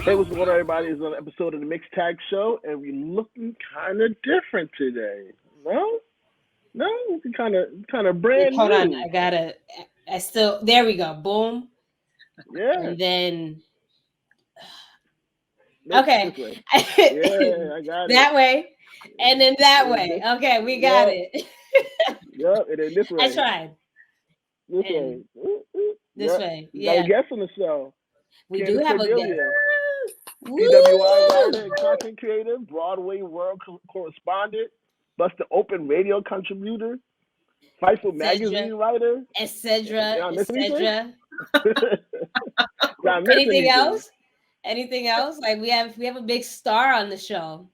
Hey, what's going on, everybody? It's another episode of the Mixed Tag Show, and we're looking kind of different today. No, no, looking kind of brand Hold on, new. I still, there we go. Boom. Yeah, And then, nope, okay. this way. Yeah, I got it. That way. And then that And then way. this, Okay, we got yep, it. yep, and then this I way, tried. this way. And Ooh, ooh, this yep. way. We got a Yeah. guest on the show, We do Candace have a guest. Cordelia, PWI Woo! writer and content creator, Broadway world correspondent, Buster Open radio contributor, Fightful Etc. magazine writer. Etc. Did I miss anything? Etc. Did I miss Anything anything? else? Anything else? Like we have a big star on the show.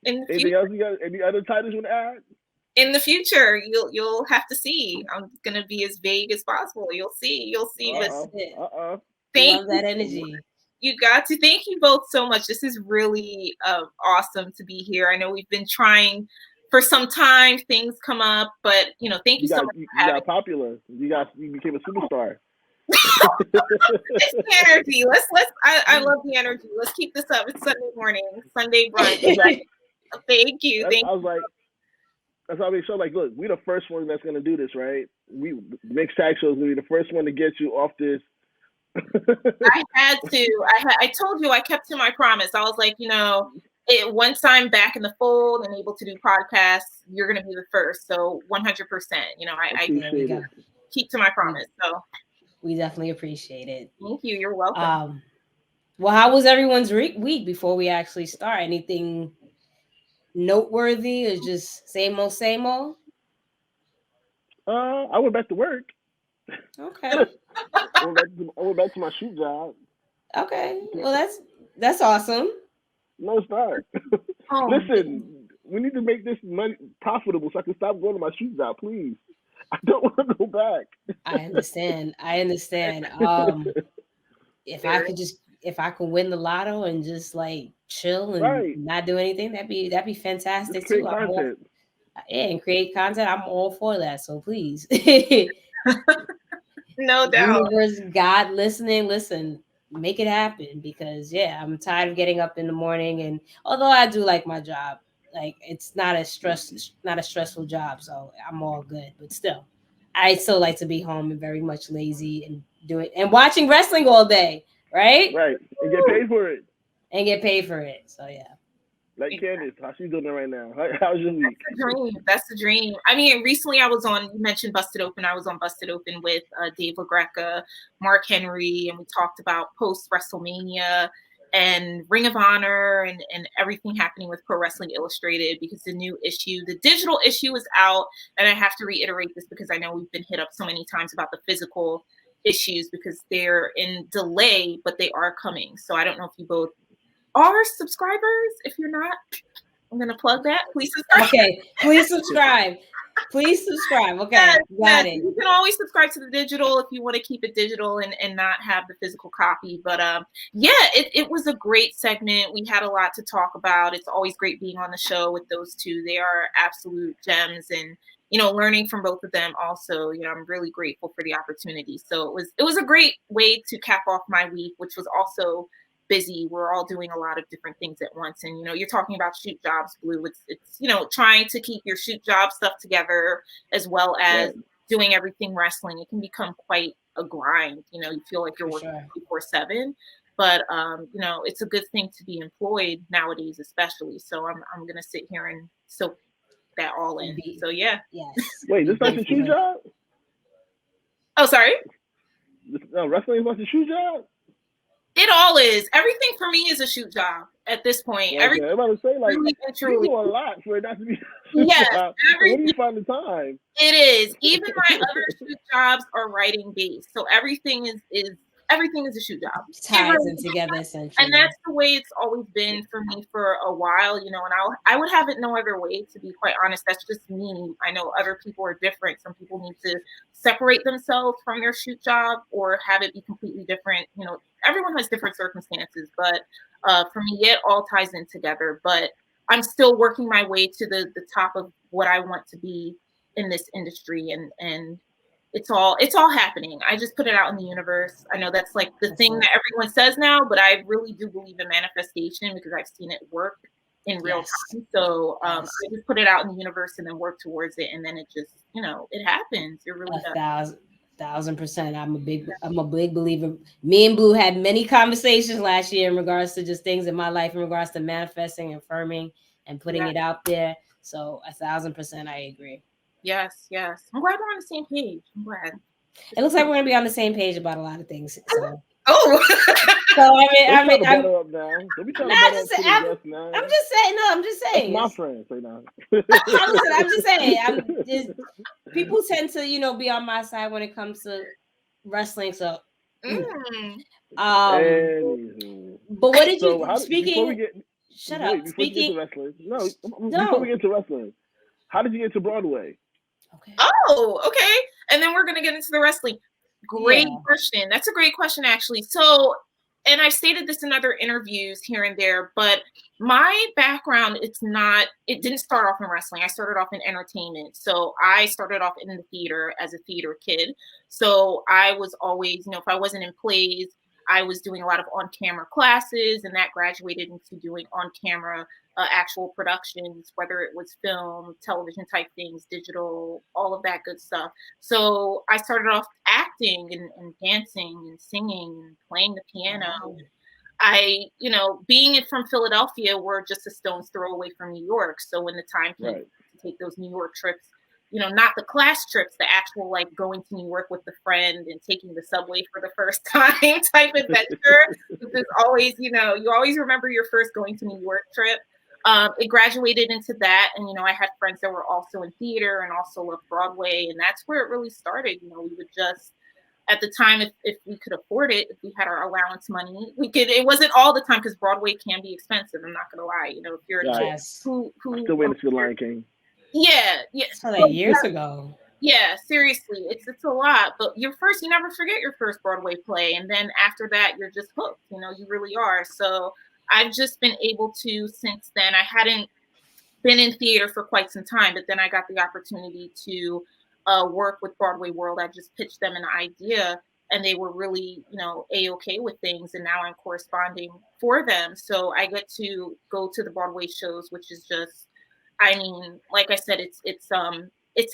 In the Anything future, else you got? Any other titles you want to add? you'll have to see. I'm gonna be as vague as possible. You'll see. But Uh oh. thank Love you. that energy. You got to thank you both so much. This is really awesome to be here. I know we've been trying for some time. Things come up, but thank you so much for You having got popular. You became a superstar. this energy. I love the energy. Let's keep this up. It's Sunday morning, Sunday brunch. Thank you. I was like, that's how we show. Like, look, we the first one that's gonna do this, right? We Mixed Tag Shows gonna be the first one to get you off this. I had to. I told you I kept to my promise. I was like, once I'm back in the fold and able to do podcasts, you're gonna be the first. So 100%. I Appreciate it. keep to my promise. So We definitely appreciate it. thank you. You're welcome. Well, how was everyone's week before we actually start? Anything noteworthy or just same old, same old? I went back to work. Okay. I went back to my shoot job. Okay. Well, that's awesome. No, it's not. Oh, Listen, we need to make this money profitable so I can stop going to my shoot job, please. I don't want to go back. I understand. If I could win the lotto and just like chill and Right. not do anything, that'd be Just fantastic create too. content. Yeah, and create content. I'm all for that. So please. no doubt. Universe, God listening, listen, make it happen because yeah, I'm tired of getting up in the morning and although I do like my job, like it's not not a stressful job, so I'm all good. But still, I still like to be home and very much lazy and do it and watching wrestling all day, right? Right. And get paid for it. And get paid for it. So yeah. Like Candace, how she's doing it right now? How's your week? That's the dream. I mean, recently I was on, you mentioned Busted Open. I was on Busted Open with Dave LaGreca, Mark Henry, and we talked about post Wrestlemania and Ring of Honor and everything happening with Pro Wrestling Illustrated because the digital issue is out. And I have to reiterate this because I know we've been hit up so many times about the physical issues because they're in delay, but they are coming. So I don't know if you both are subscribers. If you're not, I'm going to plug that. Please subscribe. Okay, please subscribe. Please subscribe. Okay, got it. You can always subscribe to the digital if you want to keep it digital and not have the physical copy. But it was a great segment. We had a lot to talk about. It's always great being on the show with those two. They are absolute gems and learning from both of them also, I'm really grateful for the opportunity. So it was a great way to cap off my week, which was also busy. We're all doing a lot of different things at once. And, you're talking about shoot jobs, Blue. It's trying to keep your shoot job stuff together as well as doing everything wrestling. It can become quite a grind. You feel like you're working 24/7. But, it's a good thing to be employed nowadays, especially. So I'm going to sit here and soak that all in. So, yeah. Yes. Wait, this is not your shoe job? Oh, sorry? No, wrestling is not your shoe job? It all is. Everything for me is a shoot job at this point. Okay, I'm about to say, like, really you do a lot for it not to be yes, where do you find the time? It is. Even my other shoot jobs are writing based. So everything is a shoot job. Ties in together essentially. And that's the way it's always been for me for a while, and I would have it no other way, to be quite honest. That's just me. I know other people are different. Some people need to separate themselves from their shoot job or have it be completely different. Everyone has different circumstances, but for me, it all ties in together. But I'm still working my way to the top of what I want to be in this industry and it's all happening. I just put it out in the universe. I know that's like the thing that everyone says now, but I really do believe in manifestation because I've seen it work in real time. So I just put it out in the universe and then work towards it, and then it just, it happens. It really does. 1,000%. I'm a big believer. Me and Blue had many conversations last year in regards to just things in my life in regards to manifesting, affirming, and putting it out there. So 1,000% I agree. Yes. I'm glad we're on the same page. I'm glad. It looks like we're gonna be on the same page about a lot of things. So. Oh. So I mean, I'm just saying. No, I'm just saying. That's my friend. Say no. Listen, I'm just saying. People tend to, be on my side when it comes to wrestling. So, but what did you? Shut up. Speaking. Before we get to wrestling, how did you get to Broadway? Okay. Oh, okay. And then we're gonna get into the wrestling. Great question. That's a great question, actually. So, and I've stated this in other interviews here and there, but my background, it didn't start off in wrestling. I started off in entertainment. So I started off in the theater as a theater kid. So I was always, if I wasn't in plays, I was doing a lot of on-camera classes, and that graduated into doing on-camera actual productions, whether it was film, television type things, digital, all of that good stuff. So I started off acting and dancing and singing and playing the piano. Wow. I, being from Philadelphia, we're just a stone's throw away from New York. So when the time came to take those New York trips, not the class trips, the actual like going to New York with the friend and taking the subway for the first time type adventure. It's always, you always remember your first going to New York trip. It graduated into that. And, I had friends that were also in theater and also loved Broadway. And that's where it really started. We would just, at the time, if we could afford it, if we had our allowance money, it wasn't all the time because Broadway can be expensive. I'm not going to lie. If you're a kid who still waiting to see the Lion King. Yeah. So like years ago. Yeah, seriously, it's a lot. But you never forget your first Broadway play, and then after that, you're just hooked. You really are. So I've just been able to since then. I hadn't been in theater for quite some time, but then I got the opportunity to work with Broadway World. I just pitched them an idea, and they were really, A-okay with things, and now I'm corresponding for them. So I get to go to the Broadway shows, which is just. I mean, like I said, it's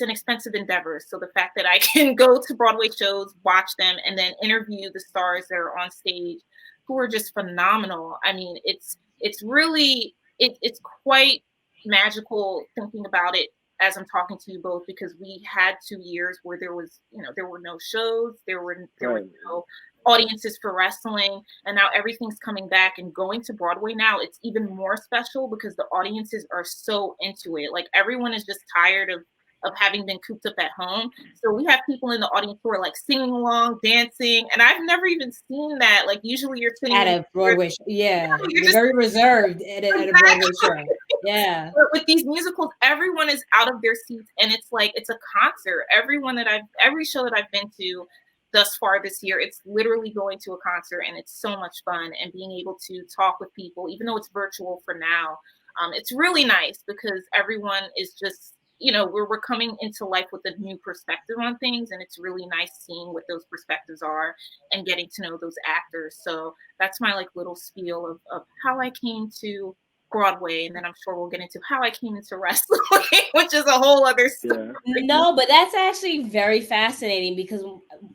an expensive endeavor. So the fact that I can go to Broadway shows, watch them, and then interview the stars that are on stage, who are just phenomenal. I mean, it's really it's quite magical thinking about it as I'm talking to you both, because we had 2 years where there was there were no shows, there were no audiences for wrestling, and now everything's coming back and going to Broadway now. It's even more special because the audiences are so into it. Like everyone is just tired of having been cooped up at home. So we have people in the audience who are like singing along, dancing, and I've never even seen that. Like usually you're sitting at a Broadway show. Yeah, you're very reserved at a Broadway show. Yeah. But with these musicals, everyone is out of their seats, and it's like it's a concert. Every show that I've been to thus far this year, it's literally going to a concert, and it's so much fun. And being able to talk with people, even though it's virtual for now, it's really nice because everyone is just, we're coming into life with a new perspective on things, and it's really nice seeing what those perspectives are and getting to know those actors. So that's my like little spiel of how I came to Broadway, and then I'm sure we'll get into how I came into wrestling, which is a whole other story. No, but that's actually very fascinating because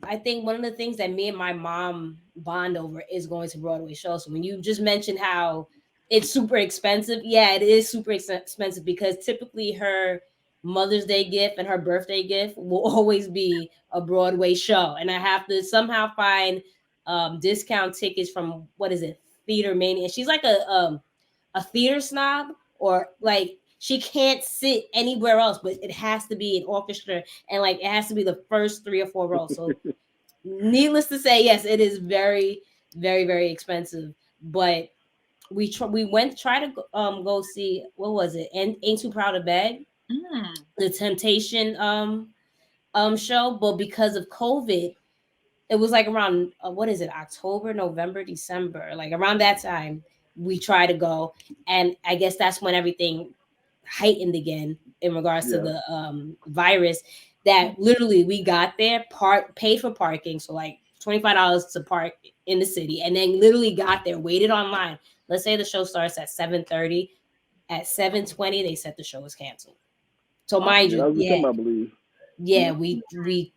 I think one of the things that me and my mom bond over is going to Broadway shows. So when you just mentioned how it's super expensive, yeah, it is super expensive because typically her Mother's Day gift and her birthday gift will always be a Broadway show, and I have to somehow find discount tickets from Theater Mania. She's like a theater snob, or like she can't sit anywhere else, but it has to be an orchestra, and like it has to be the first 3 or 4 rows. So needless to say, yes, it is very, very, very expensive. But we went to try to go see, what was it? And Ain't Too Proud to Beg, the Temptation show, but because of COVID, it was like around October, November, December, like around that time we try to go, and I guess that's when everything heightened again in regards to the virus. that literally we got there, paid for parking, so like $25 to park in the city, and then literally got there, waited online. Let's say the show starts at 7:30. At 7:20, they said the show was canceled. So mind Yeah, you, that was the time, I believe. we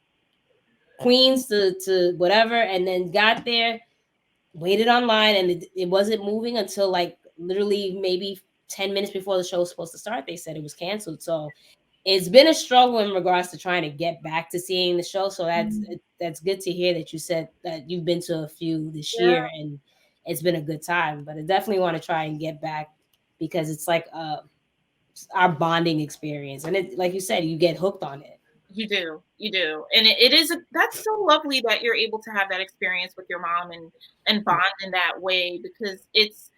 Queens to whatever, and then got there, waited online, and it wasn't moving until like literally maybe 10 minutes before the show was supposed to start. They said it was canceled. So it's been a struggle in regards to trying to get back to seeing the show. So that's good to hear that you said that you've been to a few this Yeah. year and it's been a good time. But I definitely want to try and get back because it's like our bonding experience, and it, like you said, you get hooked on it. You do, and it is that's so lovely that you're able to have that experience with your mom and bond in that way, because it's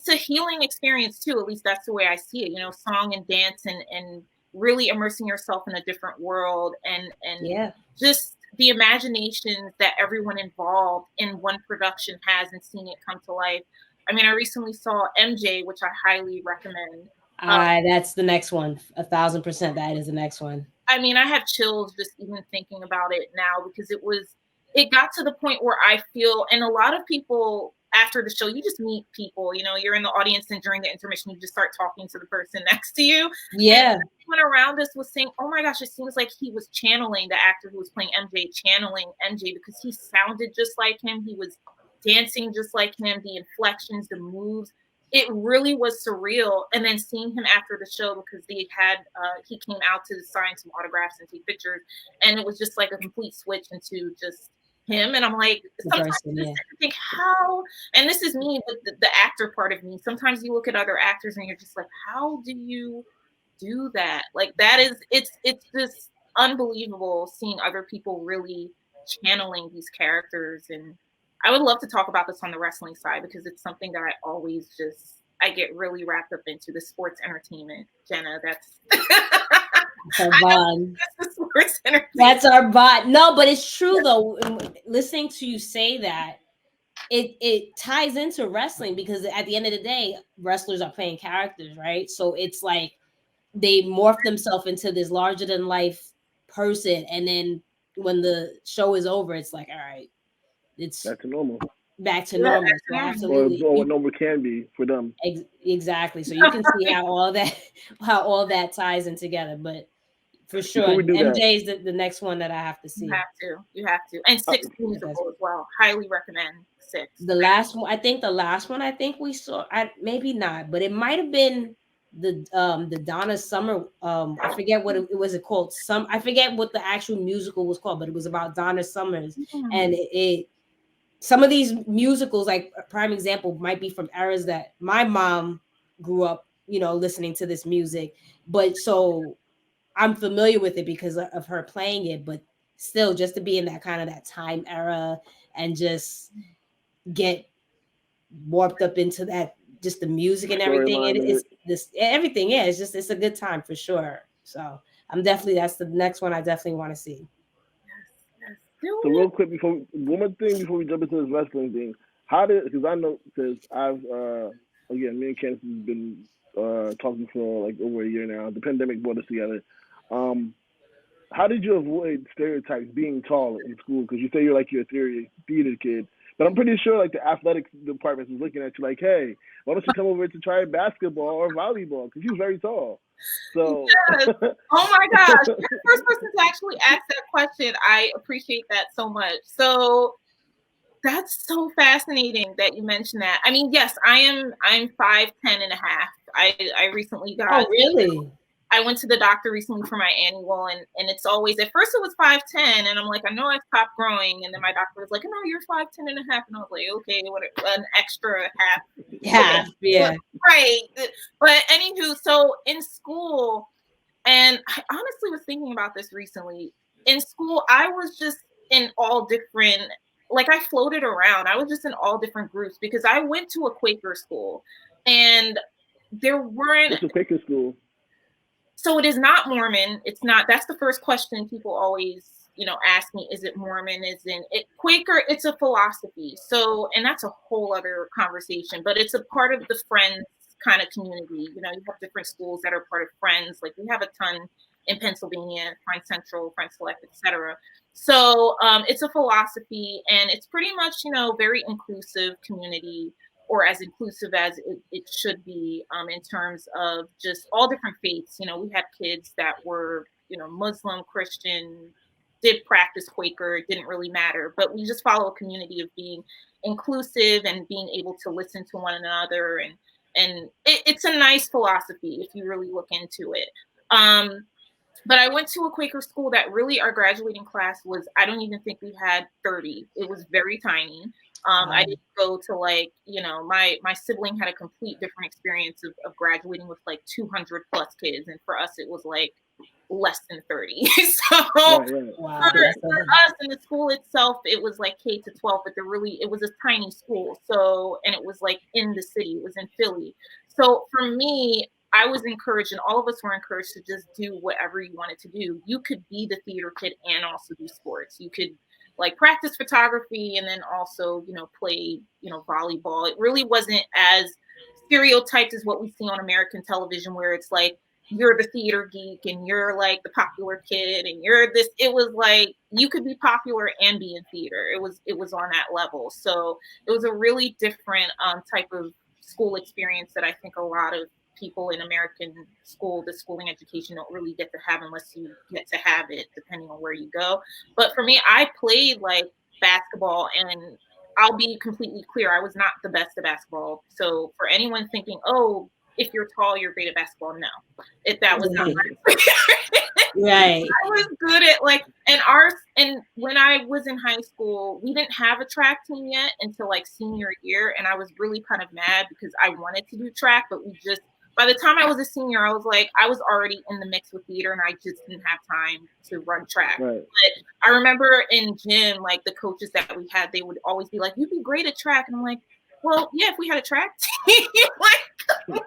a healing experience too. At least that's the way I see it. You know, song and dance and really immersing yourself in a different world, and Yeah. just the imagination that everyone involved in one production has and seeing it come to life. I mean, I recently saw MJ, which I highly recommend. That's the next one. 1,000%. That is the next one. I mean, I have chills just even thinking about it now, because it got to the point where I feel, and a lot of people after the show, you just meet people, you know, you're in the audience and during the intermission, you just start talking to the person next to you. Yeah. And everyone around us was saying, oh my gosh, it seems like he was channeling the actor who was playing MJ, channeling MJ, because he sounded just like him. He was dancing just like him, the inflections, the moves. It really was surreal. And then seeing him after the show, because he came out to sign some autographs and take pictures, and it was just like a complete switch into just him. And I'm like, sometimes I think how, and this is me, but the actor part of me, sometimes you look at other actors and you're just like, how do you do that? Like, that is, it's just unbelievable seeing other people really channeling these characters. And I would love to talk about this on the wrestling side, because it's something that I get really wrapped up into, the sports entertainment. Jenna, that's our bond. That's the sports entertainment. That's our bond. No, but it's true though. Listening to you say that, it ties into wrestling, because at the end of the day, wrestlers are playing characters, right? So it's like they morph themselves into this larger than life person, and then when the show is over, it's like, all right, it's back to normal. Back to normal. So absolutely, or what normal can be for them. Exactly. So you can see how all that ties in together. But for sure, MJ is the next one that I have to see. You have to. And Six musical as well. Highly recommend Six. The last one I think we saw. Maybe not, but it might have been the Donna Summer. I forget what it was called. I forget what the actual musical was called, but it was about Donna Summers, and it some of these musicals, like a prime example, might be from eras that my mom grew up, listening to this music. But so I'm familiar with it because of her playing it. But still, just to be in that kind of that time era and just get warped up into that, just the music and everything. Everything. Yeah, it's a good time for sure. So that's the next one I definitely want to see. So real quick, one more thing before we jump into this wrestling thing, because I've again, me and Candace have been talking for like over a year now. The pandemic brought us together. How did you avoid stereotypes being tall in school? Because you say you're a theater kid, but I'm pretty sure like the athletics department was looking at you like, hey, why don't you come over to try basketball or volleyball? Because you're very tall. So, yes. Oh my gosh, you're the first person to actually ask that question. I appreciate that so much. So that's so fascinating that you mentioned that. I mean, yes, I'm 5'10" and a half. I recently got. Oh, really? I went to the doctor recently for my annual, and it's always, at first it was 5'10", and I'm like, I know I've stopped growing, and then my doctor was like, no, you're 5'10" and a half, and I was like, okay, what an extra half. Yeah, yeah. Right. But anywho, so in school, and I honestly was thinking about this recently, in school, I was just in all different, like I floated around. I was just in all different groups because I went to a Quaker school, and there weren't. What's a Quaker school? So it is not Mormon. It's not. That's the first question people always, ask me. Is it Mormon? Quaker? It's a philosophy. So, and that's a whole other conversation, but it's a part of the Friends kind of community. You have different schools that are part of Friends. Like we have a ton in Pennsylvania, Friends Central, Friends Select, etc. So it's a philosophy, and it's pretty much, very inclusive community, or as inclusive as it should be, in terms of just all different faiths. We had kids that were, Muslim, Christian, did practice Quaker, it didn't really matter, but we just follow a community of being inclusive and being able to listen to one another, and it's a nice philosophy if you really look into it. But I went to a Quaker school that really, our graduating class was, I don't even think we had 30. It was very tiny. I didn't go to my sibling had a complete different experience of graduating with 200 plus kids. And for us, it was less than 30. So Wow. for us in the school itself, it was K to 12, but it was a tiny school. So, and it was in the city, it was in Philly. So for me, I was encouraged, and all of us were encouraged to just do whatever you wanted to do. You could be the theater kid and also do sports. You could practice photography and then also, play, volleyball. It really wasn't as stereotyped as what we see on American television, where it's you're the theater geek and you're the popular kid and you're this. It was you could be popular and be in theater. It was on that level. So it was a really different type of school experience that I think a lot of people in American school, the schooling education, don't really get to have unless you get to have it, depending on where you go. But for me, I played basketball, and I'll be completely clear, I was not the best at basketball. So for anyone thinking, oh, if you're tall, you're great at basketball, no, that was not my right. I was good at and when I was in high school, we didn't have a track team yet until senior year, and I was really kind of mad because I wanted to do track, but by the time I was a senior, I was already in the mix with theater, and I just didn't have time to run track. Right. But I remember in gym, the coaches that we had, they would always be like, "You'd be great at track," and I'm like, "Well, yeah, if we had a track team, I would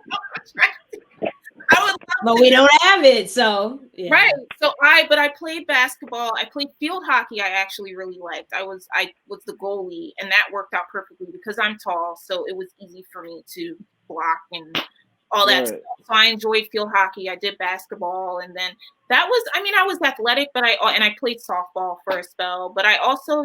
love but we don't have it, so yeah. Right. So I played basketball. I played field hockey. I actually really liked. I was the goalie, and that worked out perfectly because I'm tall, so it was easy for me to block and all that stuff. So I enjoyed field hockey. I did basketball, and then I was athletic, but I played softball for a spell, but I also,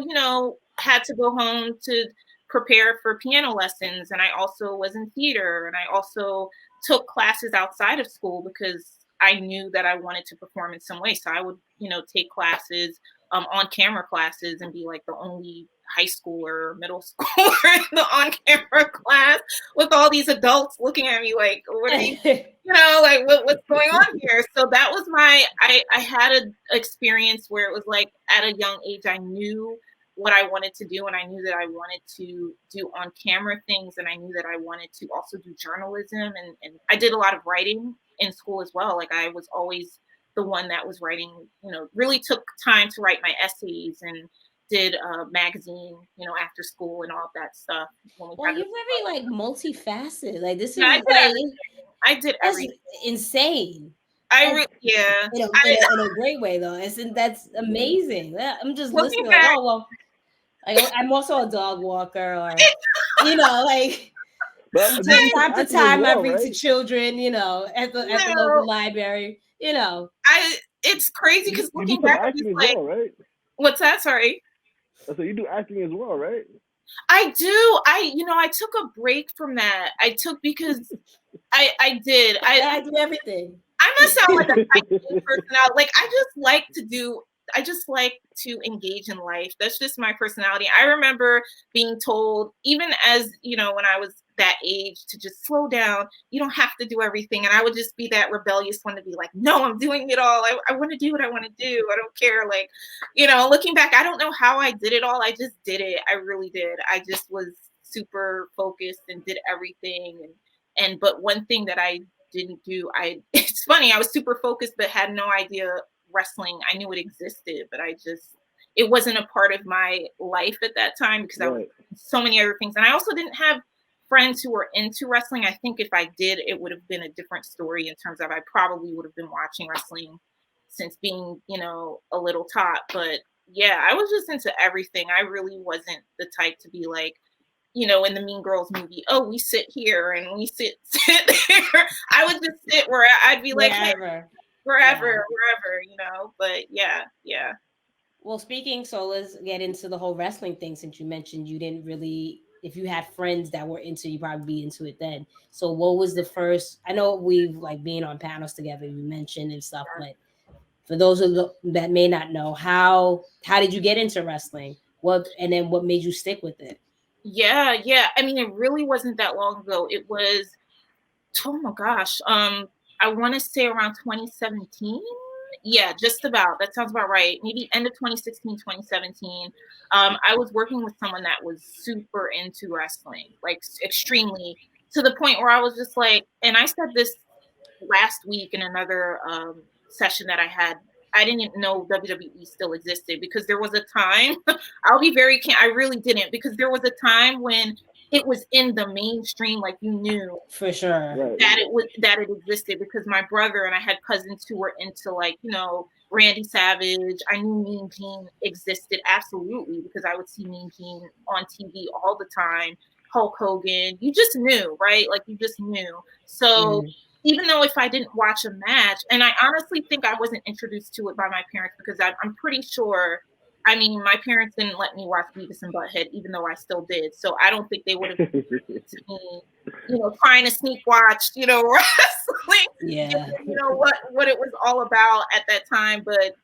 had to go home to prepare for piano lessons, and I also was in theater, and I also took classes outside of school because I knew that I wanted to perform in some way. So I would, take classes, on camera classes, and be the only high schooler or middle schooler in the on camera class with all these adults looking at me what are you, what's going on here? So that was I had an experience where it was at a young age, I knew what I wanted to do, and I knew that I wanted to do on camera things, and I knew that I wanted to also do journalism, and I did a lot of writing in school as well. I was always the one that was writing, really took time to write my essays and did a magazine, after school and all of that stuff. Well, you're very multifaceted. This is I did everything. Insane. Yeah. In a great way though. That's amazing. I'm just listening I'm also a dog walker, or from time to time I bring to children, at the local library. It's crazy because looking back, acting as well, right? What's that? Sorry. So you do acting as well, right? I do. I took a break from that. I took because I did. I do everything. I must sound like a personality. I just like to engage in life. That's just my personality. I remember being told, even as, when I was that age, to just slow down. You don't have to do everything. And I would just be that rebellious one to be like, no, I'm doing it all. I want to do what I want to do. I don't care. Looking back, I don't know how I did it all. I just did it. I really did. I just was super focused and did everything. But one thing that I didn't do, it's funny, I was super focused, but had no idea wrestling. I knew it existed, but it wasn't a part of my life at that time because I was doing so many other things. And I also didn't have friends who were into wrestling. I think if I did, it would have been a different story in terms of I probably would have been watching wrestling since being, a little tot. But yeah, I was just into everything. I really wasn't the type to be in the Mean Girls movie, oh, we sit here and we sit there. I would just sit where I'd be like, hey, wherever, but yeah. Well, so let's get into the whole wrestling thing. Since you mentioned you didn't really, if you had friends that were into, you probably be into it then. So what was the first? I know we've like being on panels together, you mentioned and stuff, but for those that may not know, how did you get into wrestling? And then what made you stick with it? Yeah. I mean, it really wasn't that long ago. It was, oh my gosh, I want to say around 2017. Yeah, just about. That sounds about right. Maybe end of 2016, 2017. I was working with someone that was super into wrestling, like extremely, to the point where I was just like, and I said this last week in another session that I had. I didn't know WWE still existed because there was a time, I'll be I really didn't, because there was a time when it was in the mainstream, like you knew for sure that it existed, because my brother and I had cousins who were into, like, Randy Savage. I knew Mean Gene existed, absolutely, because I would see Mean Gene on TV all the time. Hulk Hogan, you just knew, right? Like, you just knew. So even though if I didn't watch a match, and I honestly think I wasn't introduced to it by my parents, because I'm pretty sure, I mean, my parents didn't let me watch Beavis and Butthead, even though I still did. So I don't think they would have to me, trying to sneak watch, wrestling. Yeah. What it was all about at that time. But,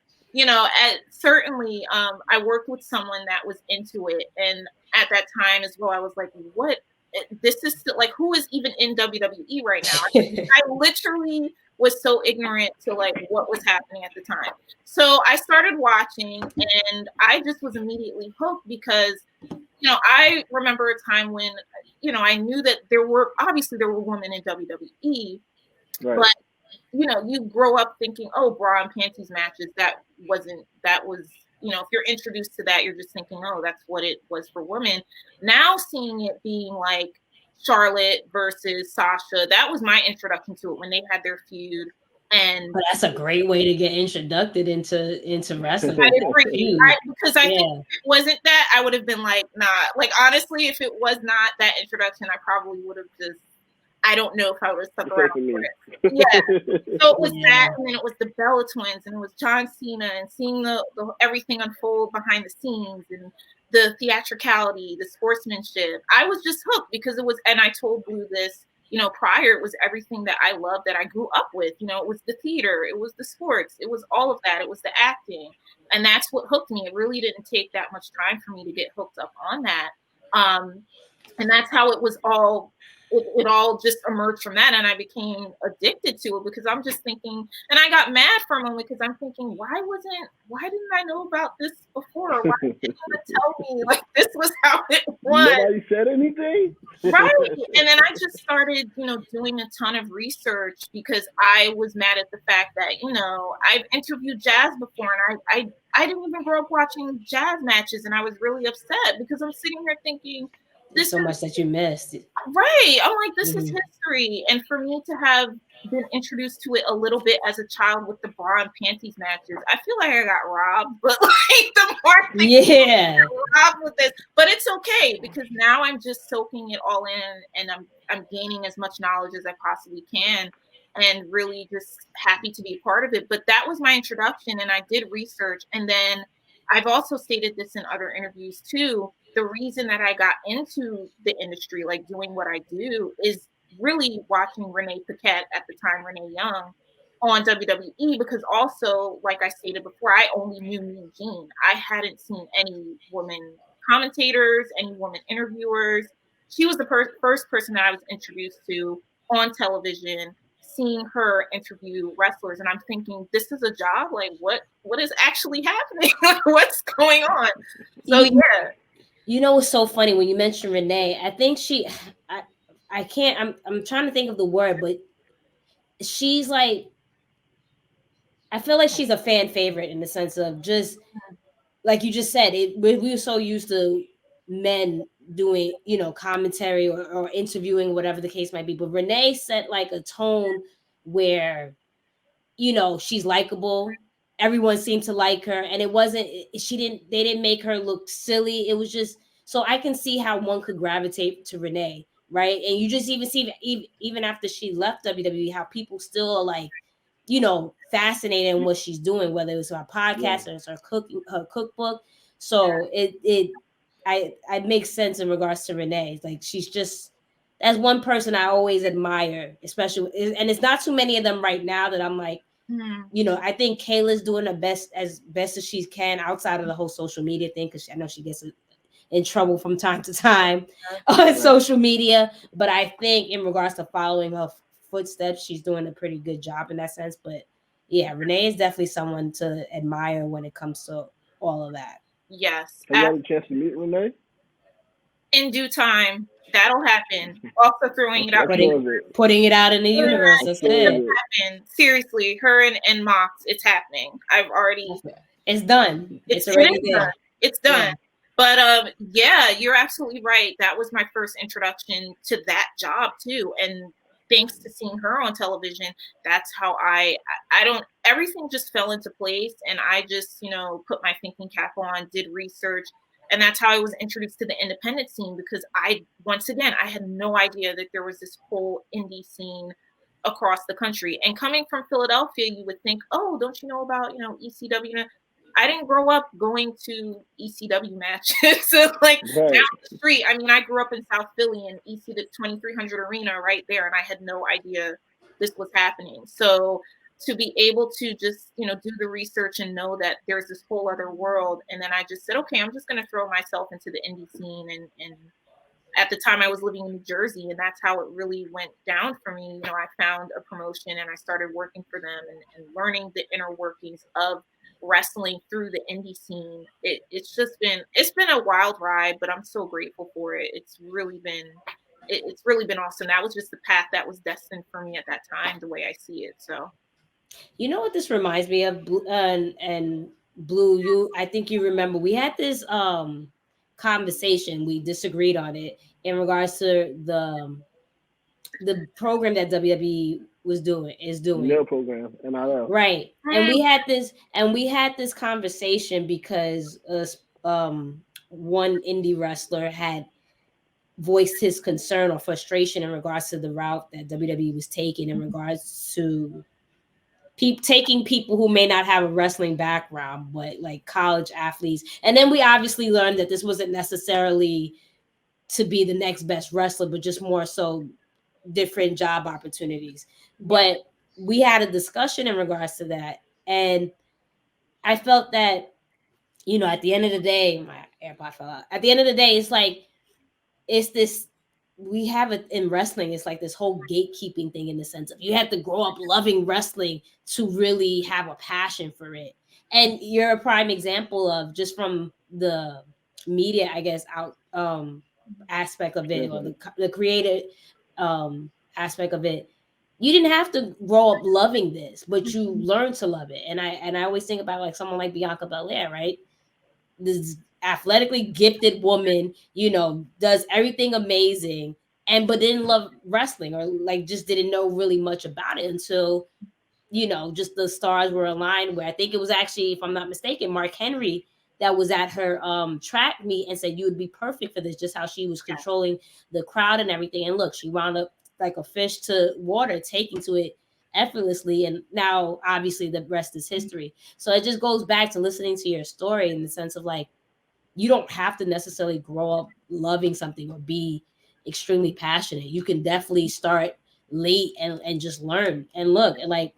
certainly, I worked with someone that was into it. And at that time as well, I was like, what? This is still, like, who is even in WWE right now? I literally was so ignorant to, like, what was happening at the time. So I started watching, and I just was immediately hooked because, I remember a time when, I knew that there were women in WWE, right. but, you grow up thinking, oh, bra and panties matches. That was, if you're introduced to that, you're just thinking, oh, that's what it was for women. Now seeing it being like Charlotte versus Sasha, that was my introduction to it when they had their feud. And but that's a great way to get introduced into wrestling. I agree. Because I think if it wasn't that, I would have been like, nah. Like, honestly, if it was not that introduction, I probably would have just, I don't know if I would have stuck around for it. Yeah. So it was that, and then it was the Bella Twins, and it was John Cena, and seeing the everything unfold behind the scenes, and the theatricality, the sportsmanship. I was just hooked because it was, and I told Blue this, prior, it was everything that I loved, that I grew up with. It was the theater, it was the sports, it was all of that, it was the acting. And that's what hooked me. It really didn't take that much time for me to get hooked up on that. And that's how it was all, it all just emerged from that. And I became addicted to it because I'm just thinking, and I got mad for a moment because I'm thinking, why didn't I know about this before? Why didn't you tell me, like, this was how it was? Nobody said anything? Right. And then I just started, doing a ton of research because I was mad at the fact that, I've interviewed jazz before, and I didn't even grow up watching jazz matches, and I was really upset because I'm sitting here thinking, there's so much that you missed. Right. I'm like, this is history. And for me to have been introduced to it a little bit as a child with the bra and panties matches, I feel like I got robbed. But like, the more I got robbed with this, but it's okay because now I'm just soaking it all in, and I'm gaining as much knowledge as I possibly can, and really just happy to be a part of it. But that was my introduction, and I did research, and then I've also stated this in other interviews too. The reason that I got into the industry, like doing what I do, is really watching Renee Paquette, at the time Renee Young, on WWE, because also, like I stated before, I only knew Mean Gene. I hadn't seen any women commentators, any women interviewers. She was the first person that I was introduced to on television, seeing her interview wrestlers, and I'm thinking, this is a job? Like, what is actually happening? What's going on? So yeah. It's so funny when you mentioned Renee. I think I can't. I'm trying to think of the word, but she's like, I feel like she's a fan favorite in the sense of just like you just said. We were so used to men doing, commentary or interviewing, whatever the case might be. But Renee set like a tone where, she's likable. Everyone seemed to like her, and they didn't make her look silly. It was just, so I can see how one could gravitate to Renee, right? And you just even see even after she left WWE, how people still are like, fascinated in what she's doing, whether it's her podcast or it's her cookbook. So I make sense in regards to Renee. Like she's just that's one person I always admire, especially, and it's not too many of them right now that I'm like, you know, I think Kayla's doing the best as she can outside of the whole social media thing, because I know she gets in trouble from time to time on social media. But I think in regards to following her footsteps, she's doing a pretty good job in that sense. But yeah, Renee is definitely someone to admire when it comes to all of that. Yes. Have you had a chance to meet Renee? In due time, that'll happen. Also throwing it out. Putting it out in the universe. That's it. Seriously, her and Mox, it's happening. I've already. It's done. It's already there. It's done. Yeah. But yeah, you're absolutely right. That was my first introduction to that job too, and thanks to seeing her on television, that's how I don't. Everything just fell into place, and I just put my thinking cap on, did research. And that's how I was introduced to the independent scene, because I had no idea that there was this whole indie scene across the country. And coming from Philadelphia, you would think, oh, don't you know about, ECW? I didn't grow up going to ECW matches. So down the street. I mean, I grew up in South Philly and the 2300 Arena right there. And I had no idea this was happening. So to be able to just, do the research and know that there's this whole other world. And then I just said, okay, I'm just going to throw myself into the indie scene. And at the time I was living in New Jersey, and that's how it really went down for me. I found a promotion and I started working for them and learning the inner workings of wrestling through the indie scene. It's been a wild ride, but I'm so grateful for it. It's really been awesome. That was just the path that was destined for me at that time, the way I see it. So you know what this reminds me of, and Blue, I think you remember we had this conversation. We disagreed on it in regards to the program that WWE is doing. Their program, NIL. Right. And we had this conversation because one indie wrestler had voiced his concern or frustration in regards to the route that WWE was taking in regards to taking people who may not have a wrestling background, but like college athletes. And then we obviously learned that this wasn't necessarily to be the next best wrestler, but just more so different job opportunities. But we had a discussion in regards to that. And I felt that, at the end of the day, my AirPod fell out. At the end of the day, it's like, it's this, we have it in wrestling. It's like this whole gatekeeping thing in the sense of you have to grow up loving wrestling to really have a passion for it. And you're a prime example of, just from the media, I guess, out aspect of it, or the creative aspect of it. You didn't have to grow up loving this, but you learned to love it. And I always think about like someone like Bianca Belair, right? This athletically gifted woman, does everything amazing, but didn't love wrestling, or like just didn't know really much about it until, just the stars were aligned. Where I think it was actually, if I'm not mistaken, Mark Henry that was at her track meet and said you would be perfect for this, just how she was controlling the crowd and everything. And look, she wound up like a fish to water, taking to it effortlessly. And now obviously the rest is history. So it just goes back to listening to your story in the sense of like, you don't have to necessarily grow up loving something or be extremely passionate. You can definitely start late and just learn. And look, like,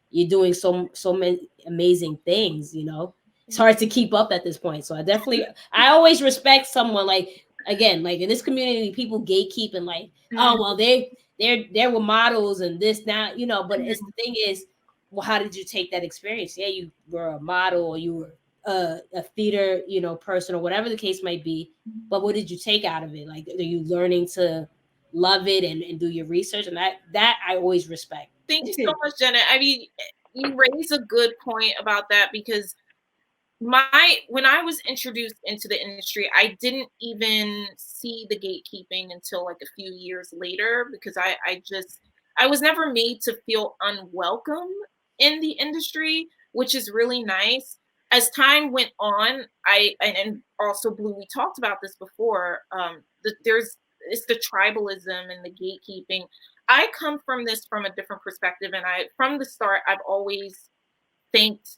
you're doing so many amazing things, It's hard to keep up at this point. So I always respect someone, like, again, like in this community, people gatekeep and like, oh, well, there were models and this now, but it's the thing is, well, how did you take that experience? Yeah, you were a model, or you were a theater, person, or whatever the case might be. But what did you take out of it? Like, are you learning to love it and do your research? And that I always respect. Thank you so much, Jenna. I mean, you raise a good point about that, because when I was introduced into the industry, I didn't even see the gatekeeping until like a few years later, because I was never made to feel unwelcome in the industry, which is really nice. As time went on, and also Blue, we talked about this before. It's the tribalism and the gatekeeping. I come from this from a different perspective, and from the start, I've always thanked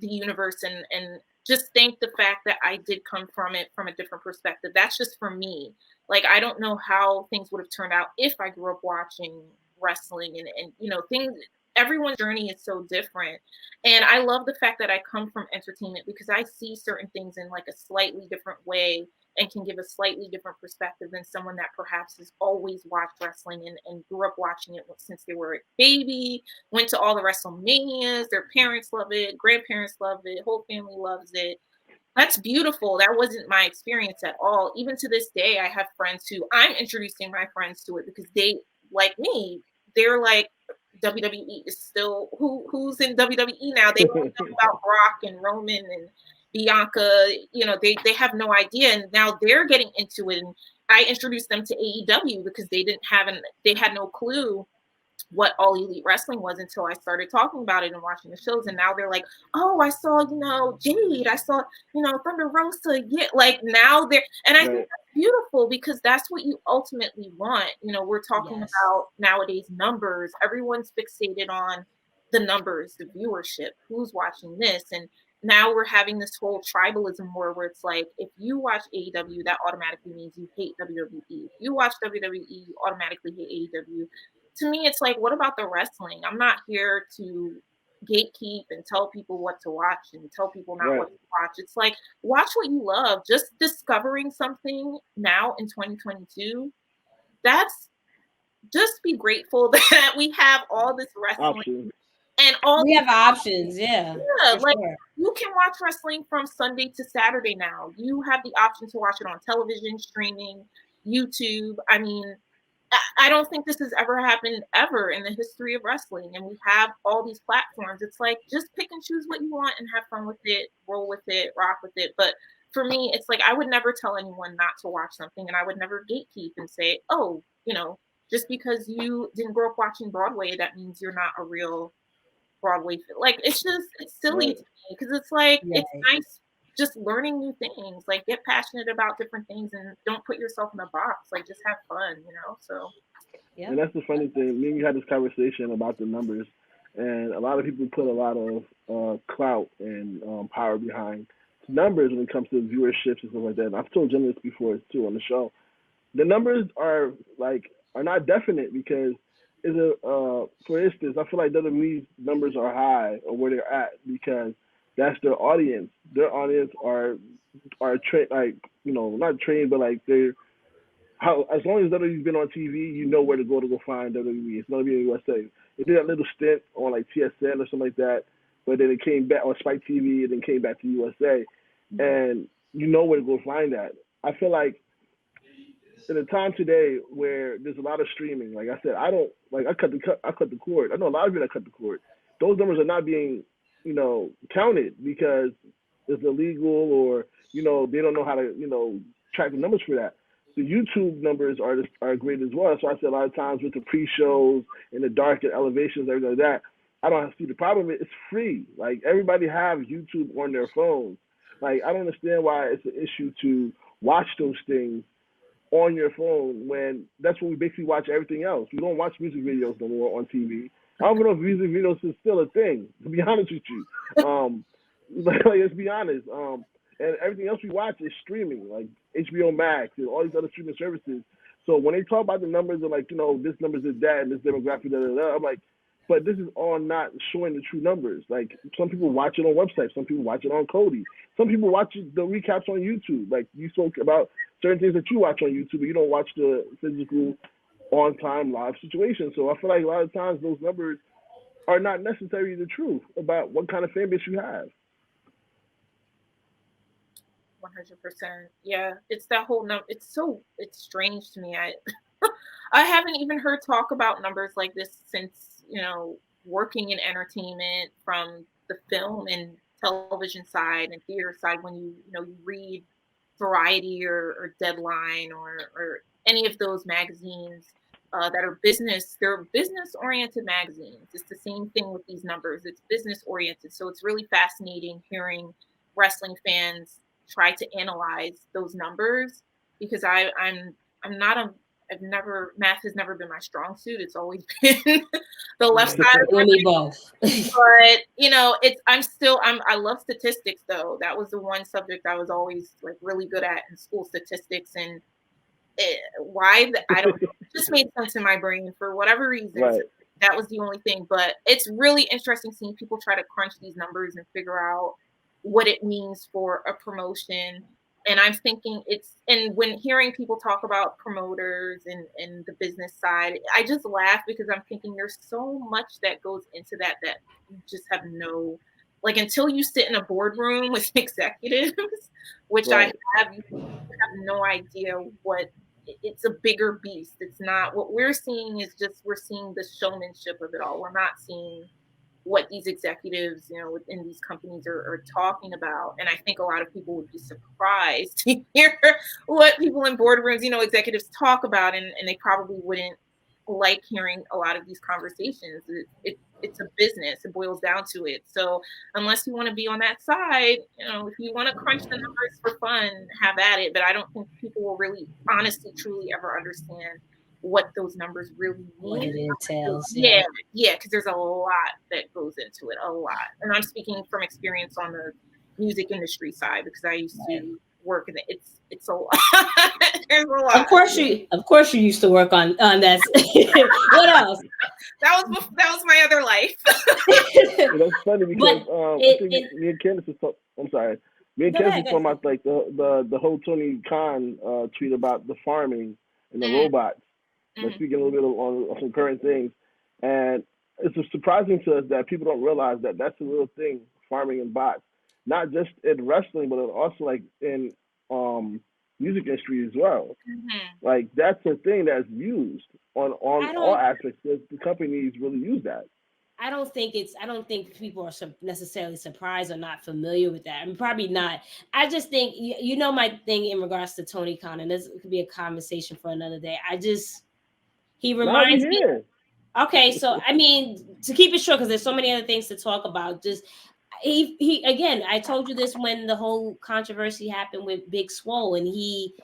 the universe and just thank the fact that I did come from it from a different perspective. That's just for me. Like, I don't know how things would have turned out if I grew up watching wrestling and things. Everyone's journey is so different. And I love the fact that I come from entertainment because I see certain things in like a slightly different way and can give a slightly different perspective than someone that perhaps has always watched wrestling and grew up watching it since they were a baby, went to all the WrestleManias, their parents love it, grandparents love it, whole family loves it. That's beautiful. That wasn't my experience at all. Even to this day, I have friends who I'm introducing my friends to it because they, like me, they're like, WWE is still who's in WWE now. They don't know about Brock and Roman and Bianca. They have no idea, and now they're getting into it. And I introduced them to AEW because they had no clue what All Elite Wrestling was until I started talking about it and watching the shows. And now they're like, oh, I saw, Jade, I saw, Thunder Rosa. Yeah, like now and I think that's beautiful because that's what you ultimately want. We're talking about nowadays numbers. Everyone's fixated on the numbers, the viewership, who's watching this. And now we're having this whole tribalism where it's like, if you watch AEW, that automatically means you hate WWE. If you watch WWE, you automatically hate AEW. To me, it's like, what about the wrestling? I'm not here to gatekeep and tell people what to watch and tell people not what to watch. It's like, watch what you love. Just discovering something now in 2022, that's just be grateful that we have all this wrestling. Options. And all we have options, like sure. You can watch wrestling from Sunday to Saturday now. You have the option to watch it on television, streaming, YouTube. I mean, I don't think this has ever happened ever in the history of wrestling. And we have all these platforms. It's like, just pick and choose what you want and have fun with it, roll with it, rock with it. But for me, it's like, I would never tell anyone not to watch something. And I would never gatekeep and say, oh, just because you didn't grow up watching Broadway, that means you're not a real Broadway. Like, it's silly to me because it's like, it's nice just learning new things, like get passionate about different things and don't put yourself in a box, like just have fun, so and that's the funny thing. Me and you had this conversation about the numbers, and a lot of people put a lot of clout and power behind numbers when it comes to viewerships and stuff like that. And I've told Jenna this before too on the show. The numbers are not definite because for instance, I feel like WWE's numbers are high or where they're at because that's their audience. Their audience are trained, not trained, but like they're as long as WWE's been on TV, you know where to go find WWE. It's not being USA. They did that little stint on like TSN or something like that, but then it came back on Spike TV and then came back to USA, and you know where to go find that. I feel like in a time today where there's a lot of streaming, like I said, I cut the cord. I know a lot of you that cut the cord. Those numbers are not being counted because it's illegal or they don't know how to track the numbers for that. The YouTube numbers are great as well. So I said a lot of times with the pre-shows and the dark and elevations, everything like that, I don't see the problem. It's free. Like everybody have YouTube on their phones. Like I don't understand why it's an issue to watch those things on your phone when that's when we basically watch everything else. We don't watch music videos no more on TV. I don't even know if music videos is still a thing, to be honest with you. Let's be honest. And everything else we watch is streaming, like HBO Max and all these other streaming services. So when they talk about the numbers of this numbers is that and this demographic, I'm like, but this is all not showing the true numbers. Like some people watch it on websites, some people watch it on Cody, some people watch the recaps on YouTube. Like you spoke about certain things that you watch on YouTube, but you don't watch the physical on-time live situation. So I feel like a lot of times those numbers are not necessarily the truth about what kind of fan base you have. 100%. Yeah, it's that whole number. It's strange to me. I haven't even heard talk about numbers like this since working in entertainment, from the film and television side and theater side. When you read Variety or Deadline or any of those magazines that are they're business oriented magazines. It's the same thing with these numbers. It's business oriented. So it's really fascinating hearing wrestling fans try to analyze those numbers because I'm not a math has never been my strong suit. It's always been the left side of my me both. But I love statistics though. That was the one subject I was always like really good at in school, statistics. And I don't know, it just made sense in my brain for whatever reason. Right. So that was the only thing. But it's really interesting seeing people try to crunch these numbers and figure out what it means for a promotion. And I'm thinking and when hearing people talk about promoters and the business side, I just laugh because I'm thinking there's so much that goes into that you just have no, like, until you sit in a boardroom with executives, which Right. I have, you have no idea what. It's a bigger beast. It's not what we're seeing we're seeing the showmanship of it all. We're not seeing what these executives, within these companies are talking about. And I think a lot of people would be surprised to hear what people in boardrooms, executives talk about, and they probably wouldn't like hearing a lot of these conversations. It's a business. It boils down to it. So unless you want to be on that side, if you want to crunch the numbers for fun, have at it. But I don't think people will really, honestly, truly ever understand what those numbers really mean. What it entails. Yeah, because there's a lot that goes into it, a lot. And I'm speaking from experience on the music industry side because I used to work in it. It's a lot. There's a lot. Of course you used to work on that. What else? That was my other life. That's funny because I think me and Candace was talking. I'm sorry. Me and Candace was talking about like the whole Tony Khan tweet about the farming and the robots. Speaking a little bit on some current things, and it's just surprising to us that people don't realize that that's a real thing, farming and bots, not just in wrestling, but also like in music industry as well. Like that's a thing that's used on all aspects. The companies really use that. I don't think people are necessarily surprised or not familiar with that. I mean, probably not. I just think my thing in regards to Tony Khan, and this could be a conversation for another day. He reminds me. Okay, so I mean, to keep it short, because there's so many other things to talk about. Just he again, I told you this when the whole controversy happened with Big Swole, and he,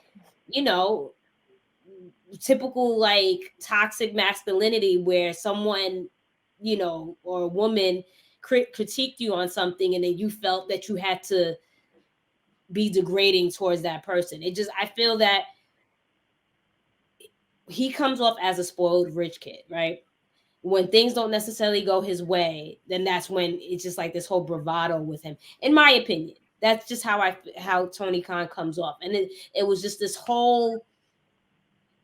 typical like toxic masculinity where someone, or a woman critiqued you on something, and then you felt that you had to be degrading towards that person. I feel that he comes off as a spoiled rich kid, right? When things don't necessarily go his way, then that's when it's just like this whole bravado with him. In my opinion, that's just how Tony Khan comes off. And it was just this whole,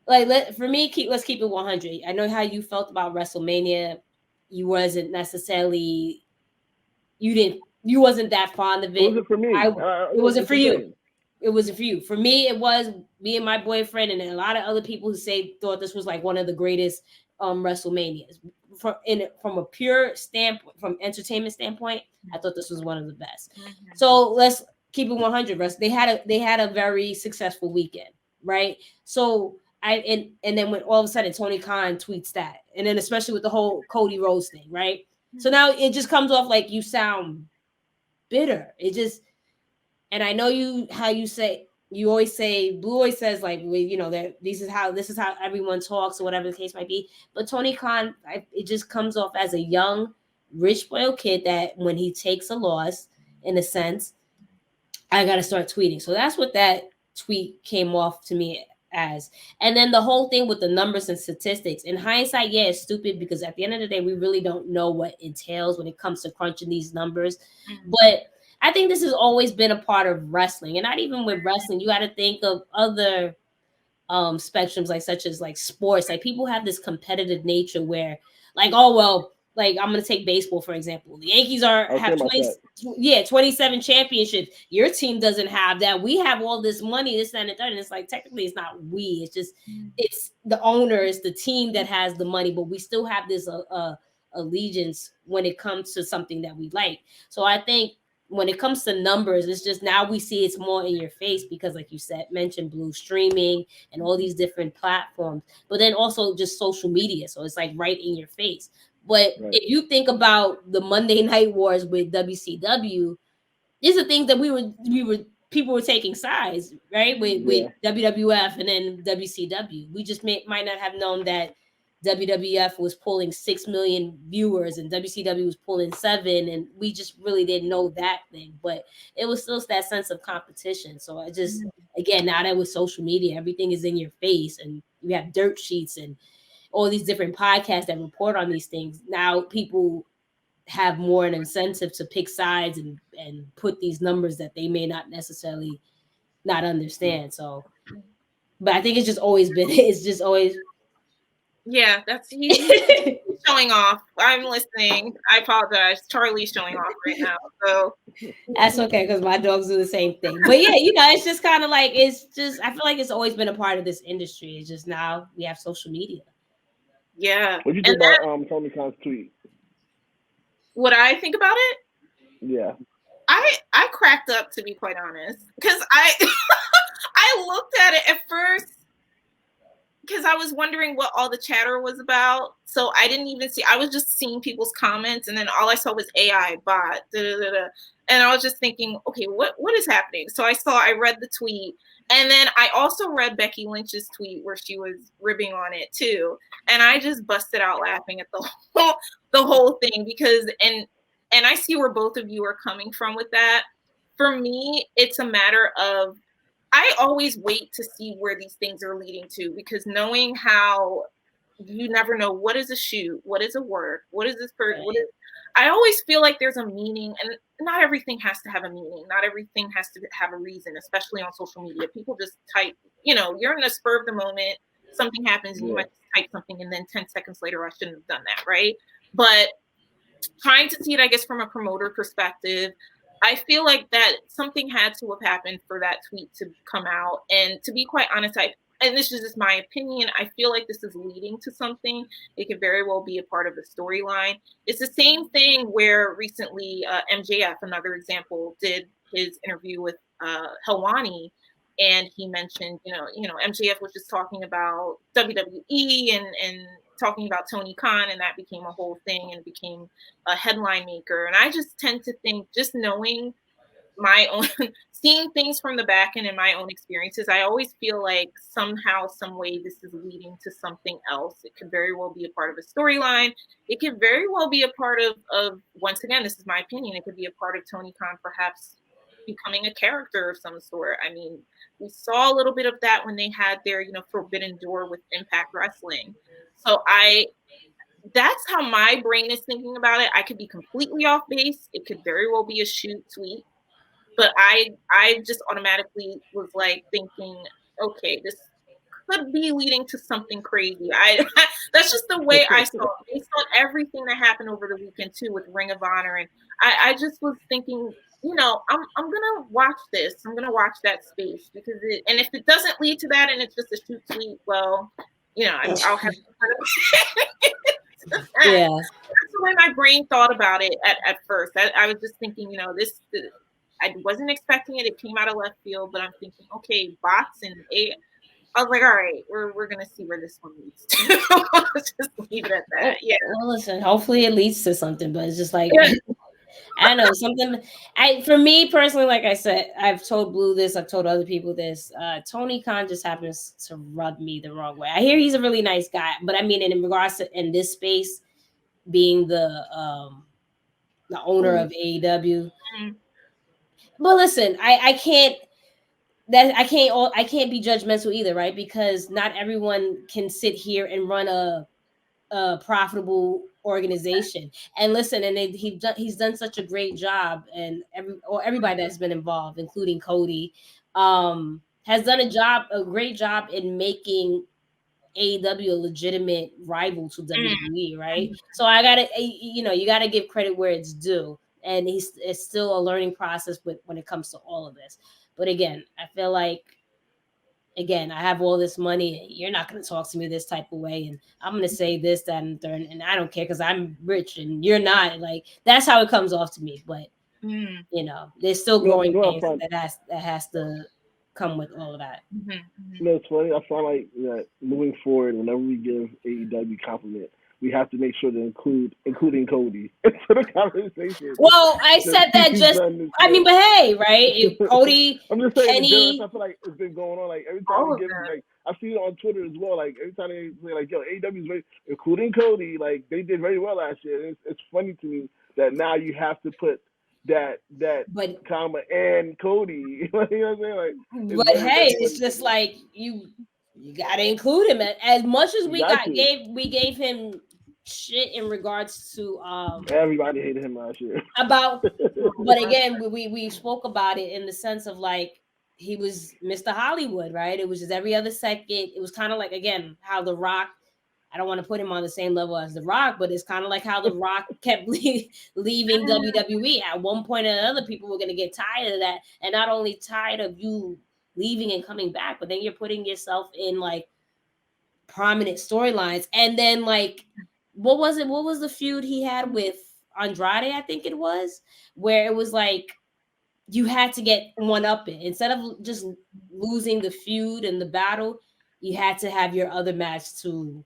like, for me, let's keep it 100. I know how you felt about WrestleMania. You wasn't necessarily, you wasn't that fond of it. It wasn't for me. It wasn't for you. It wasn't for you. For me, it was me and my boyfriend and a lot of other people who thought this was like one of the greatest WrestleManias. From a pure standpoint, from entertainment standpoint, I thought this was one of the best. So let's keep it 100. They had a very successful weekend, right? So and then when all of a sudden Tony Khan tweets that, and then especially with the whole Cody Rhodes thing, right? So now it just comes off like you sound bitter. And I know you always say, Blue always says like, that this is how everyone talks or whatever the case might be. But Tony Khan, it just comes off as a young, rich spoiled kid that when he takes a loss, in a sense, I got to start tweeting. So that's what that tweet came off to me as. And then the whole thing with the numbers and statistics. In hindsight, yeah, it's stupid because at the end of the day, we really don't know what it entails when it comes to crunching these numbers. But I think this has always been a part of wrestling, and not even with wrestling. You got to think of other spectrums, like such as like sports. Like people have this competitive nature where, like, oh well, like I'm gonna take baseball for example. The Yankees have 27 championships. Your team doesn't have that. We have all this money, this and the third. And it's like technically it's not we. It's just it's the owner, it's the team that has the money, but we still have this allegiance when it comes to something that we like. So I think when it comes to numbers, it's just now we see it's more in your face because, like you mentioned, Blue, streaming and all these different platforms, but then also just social media. So it's like right in your face. But if you think about the Monday Night Wars with WCW, these are things that people were taking sides, right? With WWF and then WCW. We just might not have known that WWF was pulling 6 million viewers and WCW was pulling 7, and we just really didn't know that thing. But it was still that sense of competition. So I just, again, now that with social media, everything is in your face, and you have dirt sheets and all these different podcasts that report on these things. Now people have more an incentive to pick sides and put these numbers that they may not necessarily not understand. So, but I think it's just always been, it's just always. Yeah, that's he's showing off. I'm listening. I apologize. Charlie's showing off right now. So that's okay, because my dogs do the same thing. But yeah, you know, it's just kind of like, it's just, I feel like it's always been a part of this industry. It's just now we have social media. Yeah. What do you think about Tony Khan's tweet? What I think about it? Yeah. I cracked up, to be quite honest, because I I looked at it at first because I was wondering what all the chatter was about. So I didn't even see. I was just seeing people's comments, and then all I saw was AI bot, and I was just thinking, okay, what is happening? So I read the tweet, and then I also read Becky Lynch's tweet where she was ribbing on it too, and I just busted out laughing at the whole thing because and I see where both of you are coming from with that. For me, it's a matter of I always wait to see where these things are leading to, because knowing how you never know what is a shoot, what is a work, what is this person, I always feel like there's a meaning, and not everything has to have a meaning. Not everything has to have a reason, especially on social media. People just type, you're in a spur of the moment, something happens, and you might type something, and then 10 seconds later, I shouldn't have done that, right? But trying to see it, I guess, from a promoter perspective, I feel like that something had to have happened for that tweet to come out. And to be quite honest, and this is just my opinion, I feel like this is leading to something. It could very well be a part of the storyline. It's the same thing where recently MJF, another example, did his interview with Helwani, and he mentioned, MJF was just talking about WWE and talking about Tony Khan, and that became a whole thing and became a headline maker. And I just tend to think, just knowing my own, seeing things from the back end and my own experiences, I always feel like somehow, some way, this is leading to something else. It could very well be a part of a storyline. It could very well be a part of once again, this is my opinion, it could be a part of Tony Khan perhaps becoming a character of some sort. I mean, we saw a little bit of that when they had their, Forbidden Door with Impact Wrestling. So that's how my brain is thinking about it. I could be completely off base. It could very well be a shoot tweet, but I just automatically was like thinking, okay, this could be leading to something crazy. That's just the way I saw it. Based on everything that happened over the weekend too with Ring of Honor, and I just was thinking, I'm gonna watch this. I'm gonna watch that space, because and if it doesn't lead to that and it's just a shoot tweet, well, I'll have to yeah. That's the way my brain thought about it at first. I was just thinking, this I wasn't expecting it. It came out of left field, but I'm thinking, okay, bots and AI. I was like, all right, we're gonna see where this one leads to. Let's just leave it at that. Yeah. Well, listen, hopefully it leads to something, but it's just like I don't know, something. For me personally, like I said, I've told Blue this, I've told other people this. Tony Khan just happens to rub me the wrong way. I hear he's a really nice guy, but I mean, in regards to in this space, being the owner of AEW. But listen, I can't be judgmental either, right? Because not everyone can sit here and run a profitable organization. And listen, and he's done such a great job, and everybody that's been involved, including Cody, has done a great job in making AEW a legitimate rival to WWE, right? So you gotta give credit where it's due, and it's still a learning process when it comes to all of this. But again, I feel like, I have all this money. You're not going to talk to me this type of way, and I'm going to say this, that, and third, and I don't care because I'm rich and you're not. Like, that's how it comes off to me. But there's still growing pains that has to come with all of that. It's funny. I find like that moving forward, whenever we give AEW compliment, we have to make sure to including Cody into the conversation. Well, I said that just, I mean, but hey, right? If Cody, I'm just saying, Kenny, I feel like it's been going on. Like every time they give, like I see it on Twitter as well. Like every time they say, like, yo, AEW is very, including Cody, like they did very well last year. It's funny to me that now you have to put that comma and Cody. You know what I'm saying? Like, but hey, it's just like you got to include him. As much as we gave him shit in regards to everybody hated him last year about, but again, we spoke about it in the sense of like he was Mr. Hollywood, right? It was just every other second. It was kind of like, again, how The Rock, I don't want to put him on the same level as The Rock, but it's kind of like how The Rock kept leaving WWE. At one point or another, people were going to get tired of that. And not only tired of you leaving and coming back, but then you're putting yourself in like prominent storylines. And then like, what was it? What was the feud he had with Andrade? I think it was, where it was like, you had to get one up it. Instead of just losing the feud and the battle, you had to have your other match to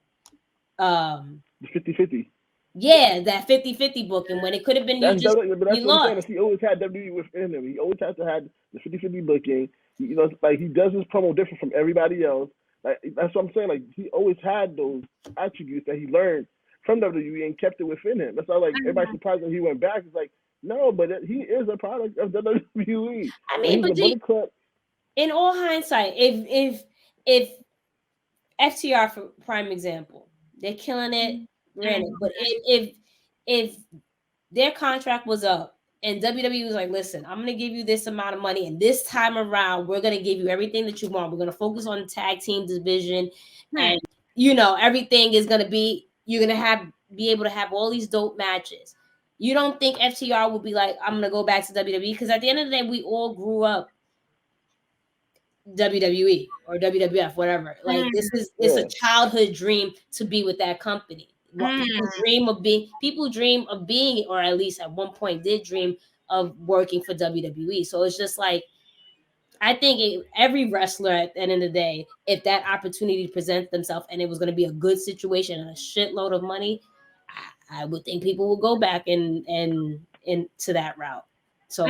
50-50. Yeah, that 50-50 booking when it could have been that's you what I'm lost. saying. He always had WWE within him. He always had to have the 50-50 booking. You know, like he does his promo different from everybody else. Like that's what I'm saying. Like he always had those attributes that he learned from WWE and kept it within him. That's why like everybody's surprised when he went back. It's like, no, but he is a product of WWE. I mean, but in all hindsight, if FTR, for prime example, they're killing it, granted, but if their contract was up and WWE was like, listen, I'm going to give you this amount of money, and this time around, we're going to give you everything that you want. We're going to focus on the tag team division, and you know, everything is going to be, you're going to be able to have all these dope matches. You don't think FTR would be like, I'm going to go back to WWE? Because at the end of the day, we all grew up WWE or WWF, whatever. Like it's a childhood dream to be with that company. People dream of being, or at least at one point did dream of working for WWE. So it's just like, I think every wrestler at the end of the day, if that opportunity presents themselves and it was going to be a good situation and a shitload of money, I would think people will go back and to that route. So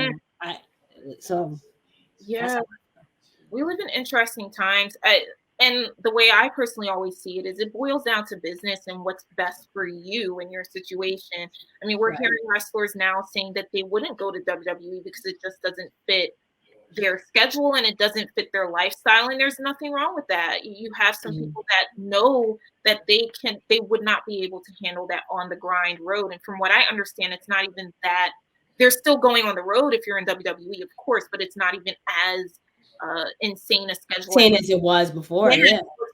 yeah, we live in interesting times. And the way I personally always see it is it boils down to business and what's best for you in your situation. I mean, we're hearing wrestlers now saying that they wouldn't go to WWE because it just doesn't fit their schedule and it doesn't fit their lifestyle. And there's nothing wrong with that. You have some people that know that they would not be able to handle that on the grind road. And from what I understand, it's not even that. They're still going on the road if you're in WWE, of course, but it's not even as insane a schedule as it was before.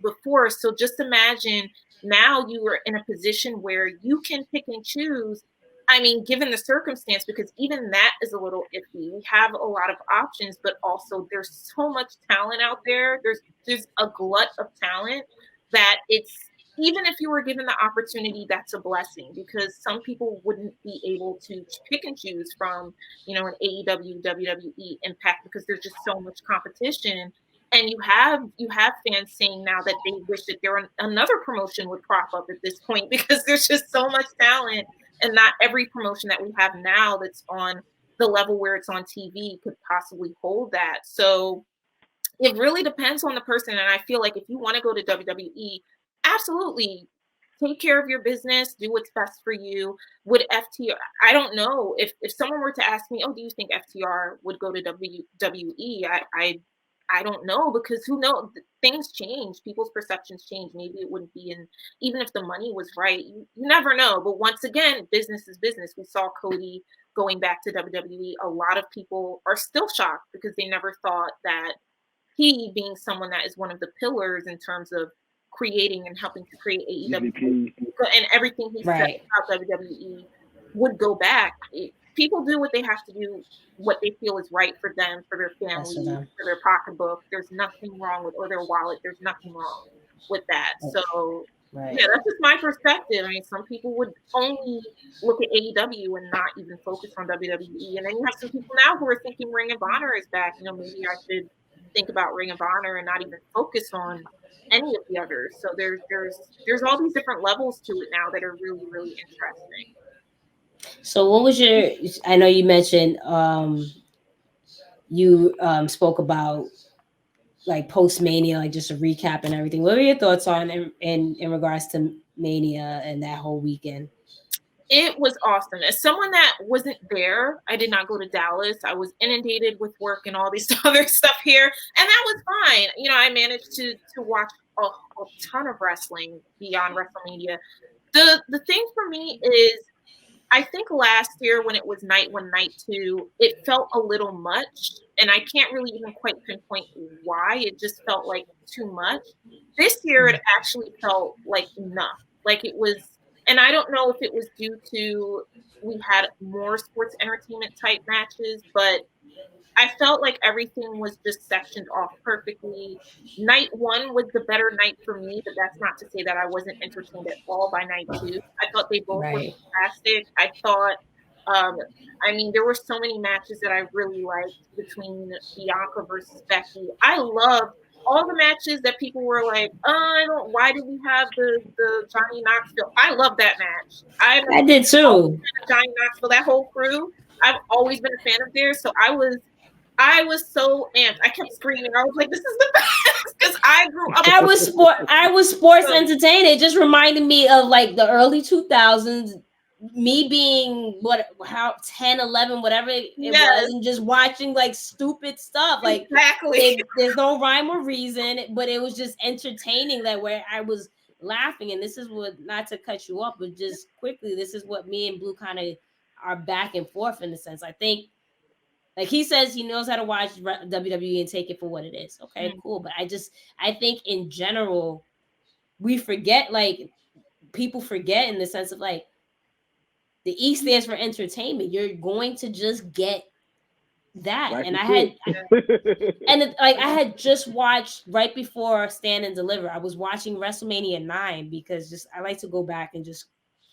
Before. So just imagine now you are in a position where you can pick and choose. I mean, given the circumstance, because even that is a little iffy. We have a lot of options, but also there's so much talent out there. There's a glut of talent that it's, even if you were given the opportunity, that's a blessing, because some people wouldn't be able to pick and choose from, you know, an AEW, WWE, Impact, because there's just so much competition. And you have fans saying now that they wish that another promotion would crop up at this point, because there's just so much talent, and not every promotion that we have now that's on the level where it's on TV could possibly hold that. So it really depends on the person. And I feel like if you want to go to WWE, absolutely take care of your business, do what's best for you. Would FTR, I don't know, if someone were to ask me, oh, do you think FTR would go to WWE? I don't know, because who knows? Things change. People's perceptions change. Maybe it wouldn't be even if the money was right. You never know. But once again, business is business. We saw Cody going back to WWE. A lot of people are still shocked because they never thought that he, being someone that is one of the pillars in terms of creating and helping to create AEW and everything he said about WWE, would go back. People do what they have to do, what they feel is right for them, for their family, for their pocketbook. There's nothing wrong with, or their wallet. There's nothing wrong with that. So yeah, that's just my perspective. I mean, some people would only look at AEW and not even focus on WWE. And then you have some people now who are thinking Ring of Honor is back. You know, maybe I should think about Ring of Honor and not even focus on any of the others. So there's all these different levels to it now that are really, really interesting. So what was your, I know you mentioned you spoke about like post Mania, like just a recap and everything. What were your thoughts on in regards to Mania and that whole weekend? It was awesome. As someone that wasn't there, I did not go to Dallas. I was inundated with work and all this other stuff here, and that was fine. You know, I managed to watch a ton of wrestling beyond WrestleMania. The thing for me is, I think last year when it was night 1, night 2, it felt a little much, and I can't really even quite pinpoint why. It just felt like too much. This year, it actually felt like enough. Like it was, and I don't know if it was due to we had more sports entertainment type matches, but I felt like everything was just sectioned off perfectly. Night 1 was the better night for me, but that's not to say that I wasn't entertained at all by night 2. I thought they both were fantastic. I thought, I mean, there were so many matches that I really liked between Bianca versus Becky. I loved all the matches that people were like, why did we have the Johnny Knoxville? I love that match. I did too. Johnny Knoxville, that whole crew. I've always been a fan of theirs, so I was so amped. I kept screaming. I was like, "This is the best!" Because I grew up. I was sports entertained. It just reminded me of like the early 2000s. Me being 10, 11, whatever it was, and just watching like stupid stuff. Like exactly, there's no rhyme or reason, but it was just entertaining. That where I was laughing, and this is what, not to cut you off, but just quickly, this is what me and Blue kind of are back and forth in a sense. I think. Like he says, he knows how to watch WWE and take it for what it is. Okay, cool. But I think in general, we forget, like people forget in the sense of like the E stands for entertainment. You're going to just get that. Like, and I had just watched right before Stand and Deliver. I was watching WrestleMania 9 because just I like to go back and just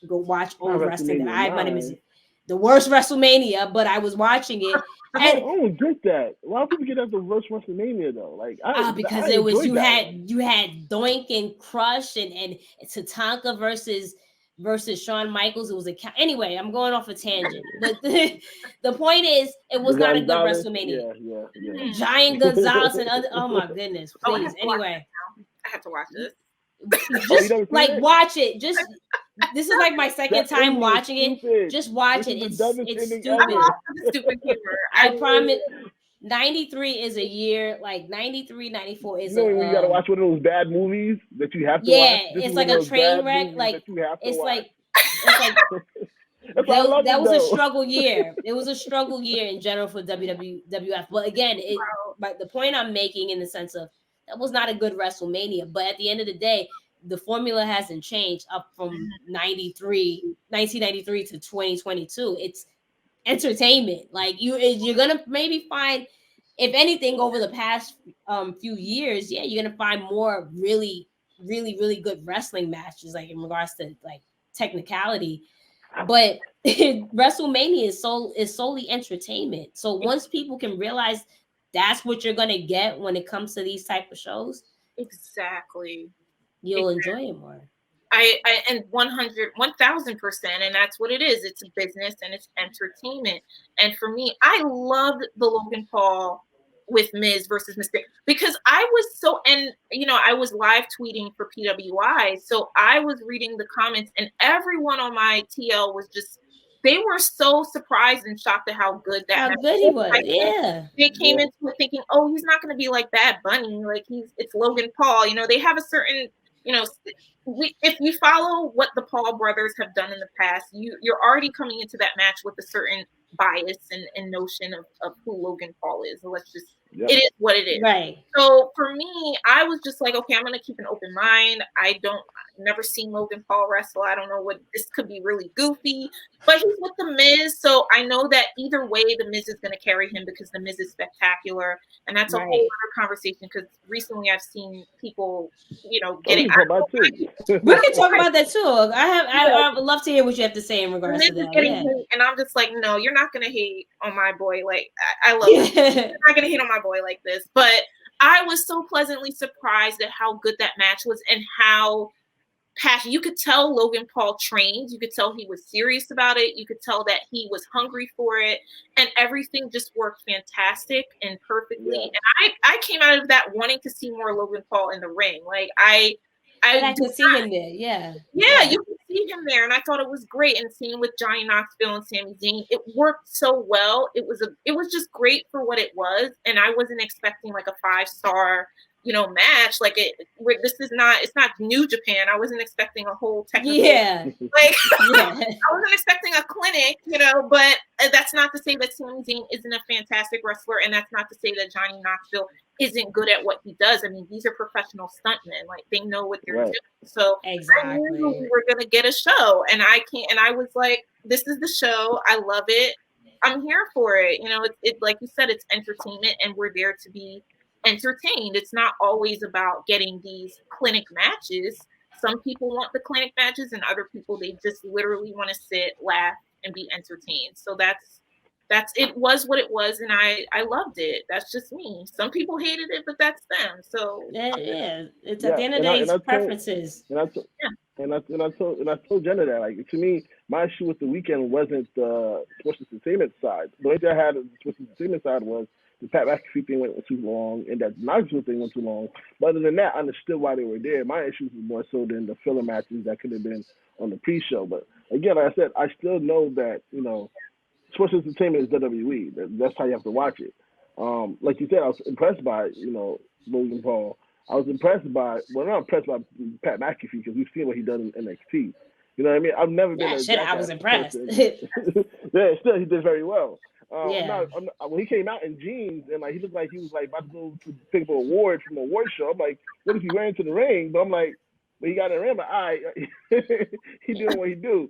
go watch old wrestling. That I might have missed the worst WrestleMania, but I was watching it. I don't get that. A lot of people get that the worst WrestleMania though. Like, because it was you had Doink and Crush and Tatanka versus Shawn Michaels. It was anyway. I'm going off a tangent, but the point is, it was not a good WrestleMania. Yeah. Giant Gonzalez and other. Oh my goodness! Please, anyway, I have to watch this. Just watch it. Just this is like my second time watching it. Just watch it. It's stupid. I promise. 93 is a year, like 93, 94 is you gotta watch one of those bad movies that you have to watch. Yeah, it's like a train wreck. Like it's like that was a struggle year. It was a struggle year in general for WWF. But again, but the point I'm making in the sense of that was not a good WrestleMania. But at the end of the day, the formula hasn't changed up from 1993 to 2022. It's entertainment. Like you're gonna maybe find, if anything, over the past few years, you're gonna find more really, really, really good wrestling matches, like in regards to like technicality. But WrestleMania is solely entertainment. So once people can realize that's what you're gonna get when it comes to these type of shows, exactly, you'll enjoy it more. I and 1,000%, and that's what it is. It's a business and it's entertainment. And for me, I loved the Logan Paul with Miz versus Mr. because I was so, and I was live tweeting for PWI, so I was reading the comments, and everyone on my TL was just, they were so surprised and shocked at how good he was. They came into it thinking, oh, he's not going to be like Bad Bunny, like it's Logan Paul. They have a certain, if you follow what the Paul brothers have done in the past, you're already coming into that match with a certain bias and notion of who Logan Paul is. So it is what it is. Right. So for me, I was just like, okay, I'm going to keep an open mind. I've never seen Logan Paul wrestle. I don't know this could be really goofy, but he's with The Miz. So I know that either way, The Miz is going to carry him because The Miz is spectacular. And that's a whole other conversation, because recently I've seen people, getting out. We can talk about that too. I would love to hear what you have to say in regards to that. And I'm just like, no, you're not going to hate on my boy. Like, I love it. You're not going to hate on my boy like this. But I was so pleasantly surprised at how good that match was and how passion. You could tell Logan Paul trained. You could tell he was serious about it. You could tell that he was hungry for it, and everything just worked fantastic and perfectly. Yeah. And I came out of that wanting to see more Logan Paul in the ring. Like I could see him there. Yeah. Yeah, you could see him there, and I thought it was great. And seeing with Johnny Knoxville and Sami Zayn, it worked so well. It was just great for what it was, and I wasn't expecting like a 5-star, match. Like it's not New Japan. I wasn't expecting a whole technical. Yeah. Like I wasn't expecting a clinic, But that's not to say that Sami Zayn isn't a fantastic wrestler, and that's not to say that Johnny Knoxville isn't good at what he does. I mean, these are professional stuntmen. Like they know what they're doing. So exactly. I knew we were gonna get a show, and I was like, this is the show. I love it. I'm here for it. It like you said, it's entertainment, and we're there to be entertained. It's not always about getting these clinic matches. Some people want the clinic matches, and other people, they just literally want to sit, laugh, and be entertained. So that's it was what it was, and I loved it. That's just me. Some people hated it, but that's them. So yeah, it's at the end of the day, it's preferences. And I told Jenna that, like, to me, my issue with the weekend wasn't the sports entertainment side. The only thing I had on the sports entertainment side was the Pat McAfee thing went too long, and that Knoxville thing went too long. But other than that, I understood why they were there. My issues was more so than the filler matches that could have been on the pre-show. But again, like I said, I still know that, sports entertainment is WWE. That's how you have to watch it. Like you said, I was impressed by, Logan Paul. I was impressed by, not impressed by Pat McAfee because we've seen what he done in NXT. You know what I mean? I've never been I was impressed. Yeah, still, he did very well. Yeah. When he came out in jeans and like he looked like he was like about to go to pick up an award from an award show, I'm like, what is he wearing to the ring? But I'm like, when he got in the ring, I'm like, all right, he doing what he do.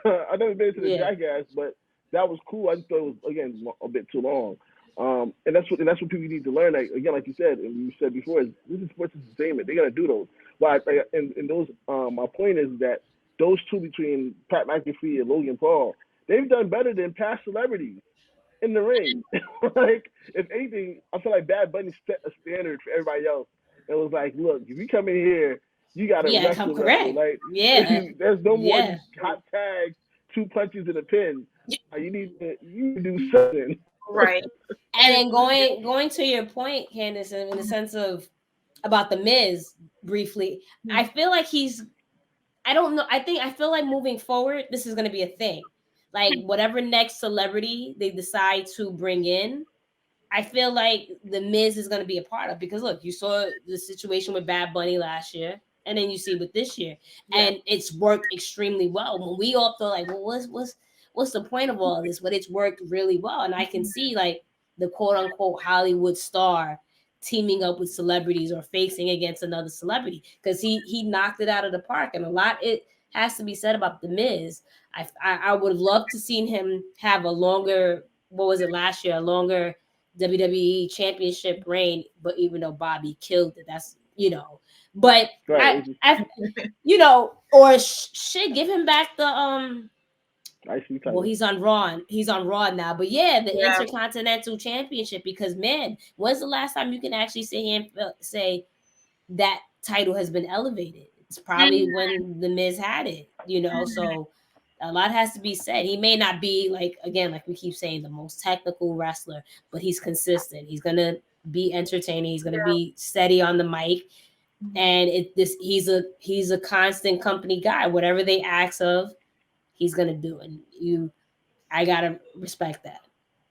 I've never been to the Jackass, but that was cool. I just thought it was, again, a bit too long. And that's what people need to learn. Like, again, like you said, and you said before, is this is sports entertainment. They're gonna do those. Why? And those. My point is that those two between Pat McAfee and Logan Paul, they've done better than past celebrities in the ring. Like, if anything, I feel like Bad Bunny set a standard for everybody else. It was like, look, if you come in here, you gotta wrestle. Like, there's no more hot tags, 2 punches in a pin. You need to do something. Right. And then going to your point, Candace, in the sense of about the Miz briefly, I feel like I don't know. I feel like moving forward, this is going to be a thing. Like whatever next celebrity they decide to bring in, I feel like the Miz is going to be a part of, because look, you saw the situation with Bad Bunny last year, and then you see with this year, and it's worked extremely well. When we all feel like, well, what's the point of all of this? But it's worked really well, and I can see like the quote unquote Hollywood star teaming up with celebrities or facing against another celebrity, because he knocked it out of the park. And a lot it has to be said about the Miz. I would love to see him have a longer, what was it last year, a longer WWE championship reign, but even though Bobby killed it, that's but right. Or shit, give him back the well, he's on Raw now, but the Intercontinental Championship, because man, when's the last time you can actually say that title has been elevated? It's probably when the Miz had it, so a lot has to be said. He may not be like we keep saying, the most technical wrestler, but he's consistent. He's gonna be entertaining. He's gonna be steady on the mic, and he's a constant company guy. Whatever they ask of, he's gonna do, and I gotta respect that.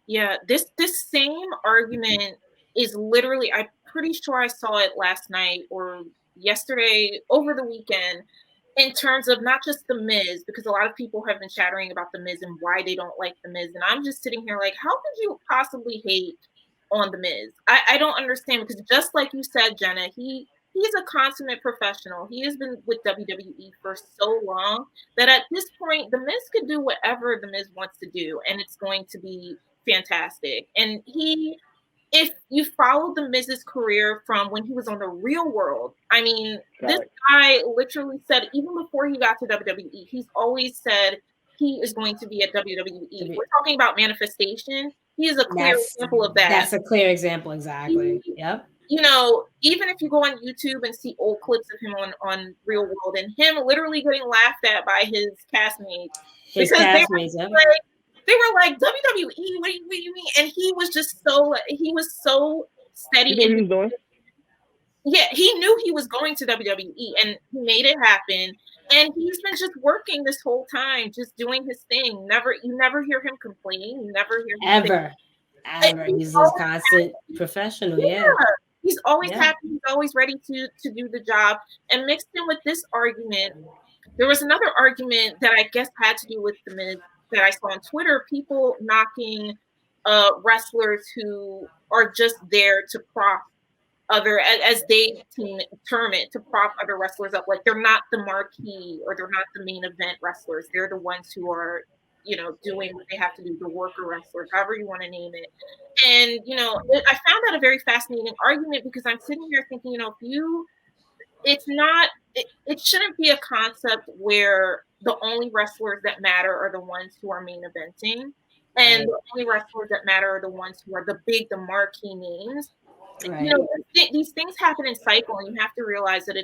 Yeah, this same argument is literally, I'm pretty sure I saw it last night or yesterday over the weekend, in terms of not just the Miz, because a lot of people have been chattering about the Miz and why they don't like the Miz, and I'm just sitting here like, how could you possibly hate on the Miz? I don't understand, because just like you said, Jenna, he's a consummate professional. He has been with WWE for so long that at this point, the Miz could do whatever the Miz wants to do, and it's going to be fantastic. And if you follow the Miz's career from when he was on the Real World, I mean, this guy literally said, even before he got to WWE, he's always said he is going to be at WWE. We're talking about manifestation. He is a clear example of that. That's a clear example, exactly. Yep. you know, even if you go on YouTube and see old clips of him on Real World, and him literally getting laughed at by his castmates because they were like WWE, what do you mean? And he was so steady. You know what he was doing? Yeah, he knew he was going to WWE, and he made it happen. And he's been just working this whole time, just doing his thing. You never hear him complain. You never hear him ever. He's a constant professional. Yeah. He's always happy. He's always ready to do the job. And mixed in with this argument, there was another argument that I guess had to do with the Miz that I saw on Twitter. People knocking wrestlers who are just there to prop other, as they term it, to prop other wrestlers up. Like they're not the marquee or they're not the main event wrestlers. They're the ones who are, you know, doing what they have to do, the worker wrestlers, however you want to name it. And, you know, I found that a very fascinating argument because I'm sitting here thinking, you know, it shouldn't be a concept where the only wrestlers that matter are the ones who are main eventing. And the only wrestlers that matter are the ones who are the marquee names. Right. You know, these things happen in cycle, and you have to realize that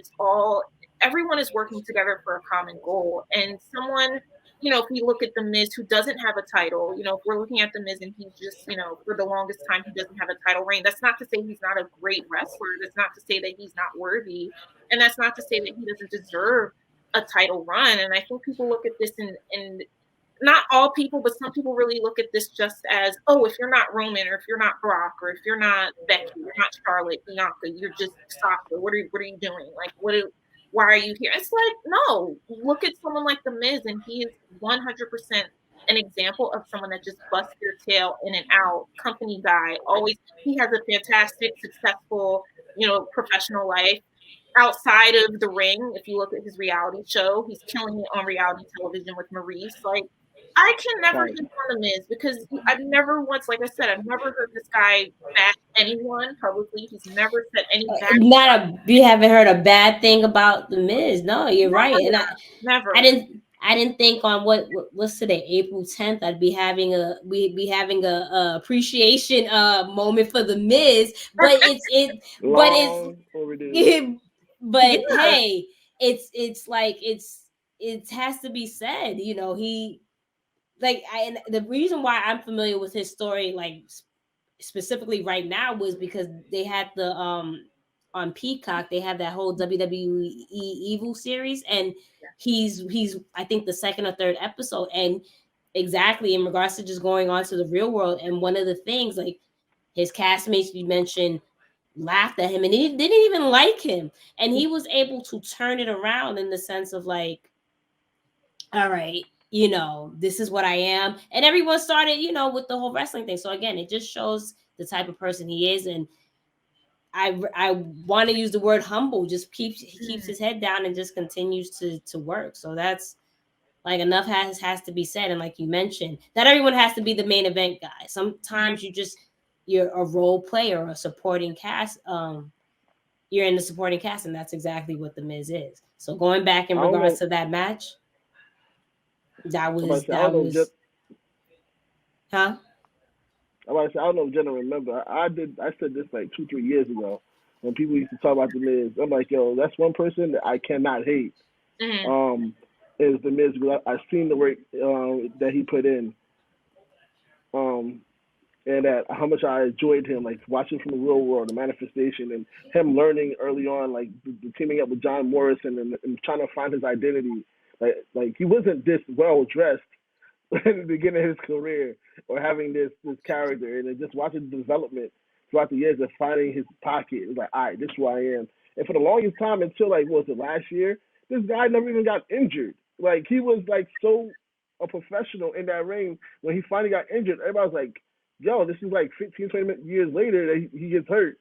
everyone is working together for a common goal. And someone, you know, if we look at the Miz who doesn't have a title, you know, if we're looking at the Miz and he's just, you know, for the longest time he doesn't have a title reign, that's not to say he's not a great wrestler. That's not to say that he's not worthy, and that's not to say that he doesn't deserve a title run. And I think people look at this and not all people, but some people really look at this just as, oh, if you're not Roman or if you're not Brock or if you're not Becky, you're not Charlotte, Bianca, you're just Sasha. What are you doing? Like, why are you here? It's like, no, look at someone like The Miz, and he is 100% an example of someone that just busts your tail in and out, company guy. Always, he has a fantastic, successful, you know, professional life. Outside of the ring, if you look at his reality show, he's killing it on reality television with Maurice. Like, I can never get on The Miz because I've never once, like I said, I've never heard this guy bash anyone publicly. He's never said any bad. You haven't heard a bad thing about The Miz. No, you're right. And I didn't think on what's today, April 10th, we'd be having a appreciation moment for The Miz, but hey, it's like it has to be said, you know, and the reason why I'm familiar with his story, like specifically right now, was because they had the on Peacock, they have that whole WWE Evil series, and he's I think the second or third episode, and exactly in regards to just going on to the real world. And one of the things, like his castmates you mentioned laughed at him and he didn't even like him, and he was able to turn it around in the sense of like, all right, you know, this is what I am. And everyone started, you know, with the whole wrestling thing. So again, it just shows the type of person he is. And I want to use the word humble, just keeps his head down and just continues to work. So that's like, enough has to be said. And like you mentioned, not everyone has to be the main event guy. Sometimes you're a role player or a supporting cast. You're in the supporting cast, and that's exactly what The Miz is. So going back in regards to that match, that was huh? I don't know if Jenna remember. I said this like 2-3 years ago when people used to talk about The Miz. I'm like, yo, that's one person that I cannot hate. Is The Miz. I've seen the work that he put in, and that how much I enjoyed him, like watching from the real world, the manifestation, and him learning early on, like the teaming up with John Morrison and trying to find his identity. Like he wasn't this well dressed in the beginning of his career or having this character, and then just watching the development throughout the years of finding his pocket. It's like, all right, this is who I am. And for the longest time, until like, what was it, last year, this guy never even got injured. Like, he was like so a professional in that ring. When he finally got injured, everybody was like, yo, this is like 15, 20 years later that he gets hurt.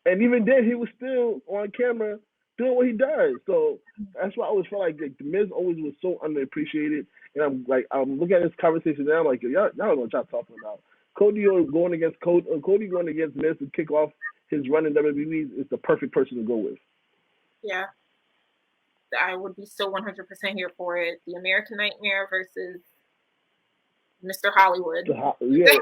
And even then, he was still on camera doing what he does. So that's why I always felt like The Miz always was so underappreciated. And I'm looking at this conversation now, I'm like, y'all don't know what y'all talking about. Cody going against Miz to kick off his run in WWE is the perfect person to go with. Yeah. I would be so 100% here for it. The American Nightmare versus Mr. Hollywood. A-list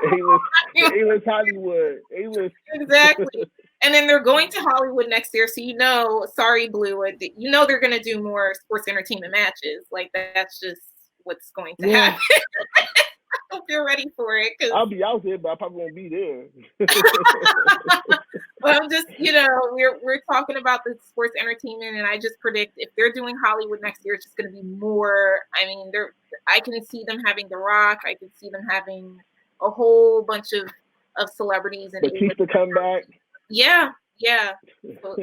Hollywood. A-list. Exactly. And then they're going to Hollywood next year, so sorry, Blue, they're going to do more sports entertainment matches. Like that's just what's going to happen. I hope you're ready for it. I'll be out there, but I probably won't be there. Well, I'm just, we're talking about the sports entertainment, and I just predict if they're doing Hollywood next year, it's just going to be more. I mean, I can see them having The Rock. I can see them having a whole bunch of celebrities and Batista come back. Yeah. So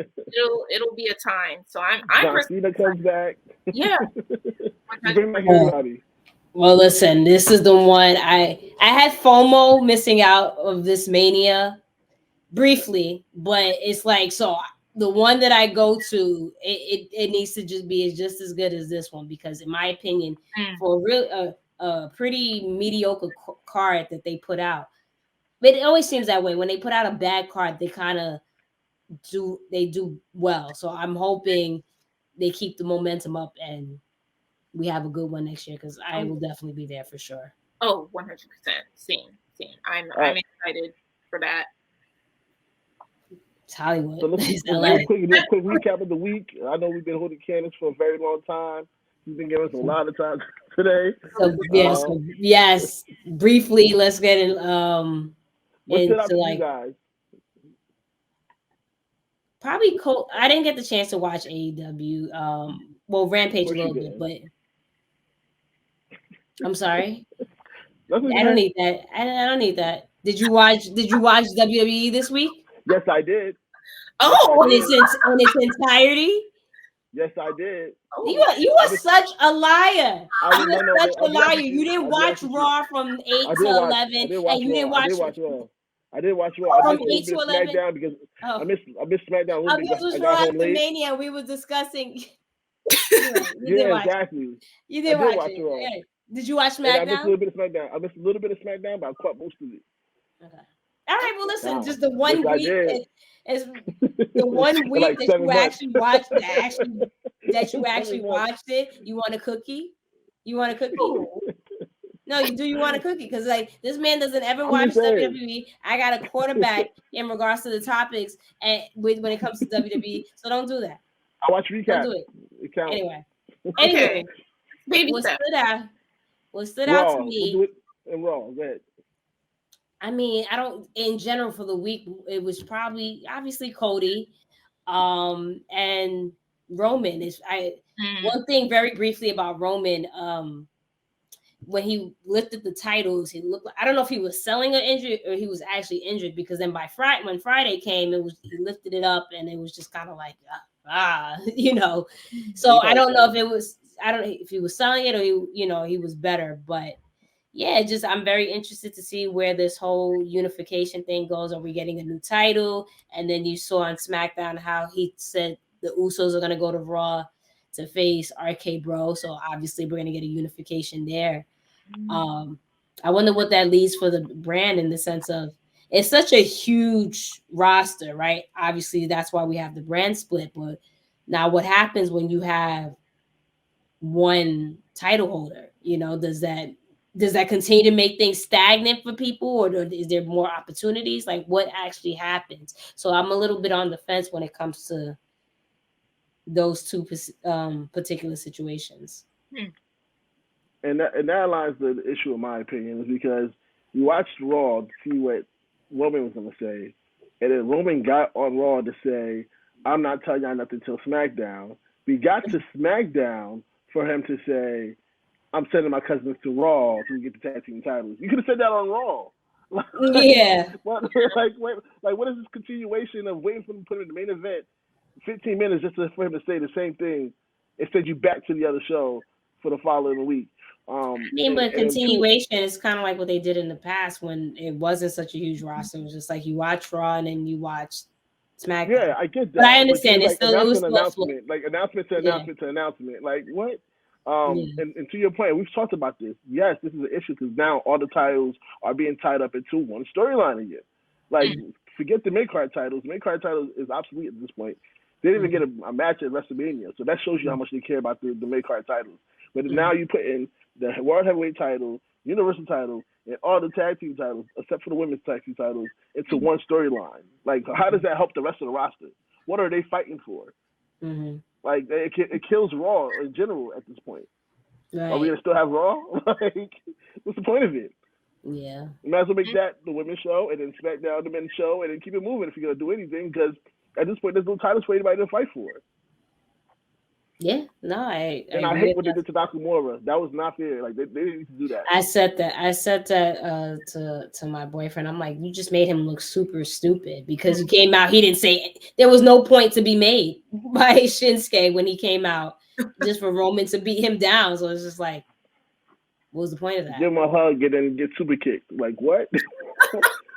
it'll be a time. So I'm John Cena comes back. Yeah. Bring back everybody. Well, listen, this is the one I had FOMO missing out of this Mania briefly, but it's like, so the one that I go to, it needs to just be just as good as this one, because in my opinion, for a pretty mediocre card that they put out, but it always seems that way. When they put out a bad card, they kind of do well. So I'm hoping they keep the momentum up and we have a good one next year, because I will definitely be there for sure. Oh, 100%. Same. I'm excited for that. It's Hollywood. So let's quick recap of the week. I know we've been holding Candace for a very long time. She's been giving us a lot of time today. So yes, briefly, let's get in. What stood out to you guys? Probably I didn't get the chance to watch AEW. Well, Rampage a little bit, but I'm sorry. I don't need that. I don't need that. Did you watch WWE this week? Yes, I did. Oh, in its entirety? Yes, I did. You are such a liar. You are such a liar. You didn't watch Raw from 8 to 11, and you didn't watch Raw. I did watch Raw. From 8 to 11? SmackDown because I missed SmackDown a little bit. This was Raw Wrestlemania. We were discussing. Exactly. You did watch it. Raw. Yeah. Did you watch SmackDown? I missed a little bit of SmackDown. But I caught most of it. Okay. All right. Well, listen. Just the one week is the 1 week like that you actually watched that you actually watched it. You want a cookie? You want a cookie? No, you do. You want a cookie? Because like this man doesn't ever watch WWE. I got a quarterback in regards to the topics and when it comes to WWE. So don't do that. I watch recap. Don't do it. Anyway. Baby what stood out to me? We'll do it in Raw. Go ahead. I mean, I don't. In general, for the week, it was probably obviously Cody, and Roman. One thing very briefly about Roman. When he lifted the titles, he looked like, I don't know if he was selling an injury or he was actually injured, because then when Friday came, he lifted it up and it was just kind of like So I don't know if he was selling it or he was better, but yeah, I'm very interested to see where this whole unification thing goes. Are we getting a new title? And then you saw on SmackDown how he said the Usos are going to go to Raw to face RK Bro. So obviously we're going to get a unification there. I wonder what that leads for the brand, in the sense of it's such a huge roster, right? Obviously that's why we have the brand split. But now what happens when you have one title holder? Does that continue to make things stagnant for people, or is there more opportunities? Like what actually happens? So I'm a little bit on the fence when it comes to those two particular situations. And that aligns the issue, in my opinion, is because you watched Raw to see what Roman was going to say, and then Roman got on Raw to say, "I'm not telling y'all nothing until SmackDown." We got to SmackDown for him to say, "I'm sending my cousins to Raw so we get the tag team titles." You could have said that on Raw. Yeah. What is this continuation of waiting for them to put him in the main event, 15 minutes just for him to say the same thing and send you back to the other show for the following week? But continuation is kind of like what they did in the past when it wasn't such a huge roster. It was just like you watch Raw and then you watch SmackDown. Yeah, I get that. But I understand it's still announcement, like announcement to announcement to announcement. Like what? And to your point, we've talked about this. Yes, this is an issue because now all the titles are being tied up into one storyline again. Like, forget the mid-card titles. Mid-card titles is obsolete at this point. They didn't even get a match at WrestleMania, so that shows you how much they care about the mid-card titles. But now you put in the World Heavyweight title Universal title, and all the tag team titles, except for the women's tag team titles, into one storyline. Like, how does that help the rest of the roster? What are they fighting for? Mm-hmm. Like, it kills Raw in general at this point. Right. Are we gonna still have Raw? Like, what's the point of it? Yeah. You might as well make that the women's show, and then SmackDown the men's show, and then keep it moving if you're gonna do anything. Because at this point, there's no titles for anybody to fight for. Yeah, no, I hate what they did to Nakamura. That was not fair. Like they didn't need to do that. I said that to my boyfriend. I'm like, you just made him look super stupid because he came out. He didn't say there was no point to be made by Shinsuke when he came out just for Roman to beat him down. So it's just like, what was the point of that? Give him a hug and then get super kicked. Like what?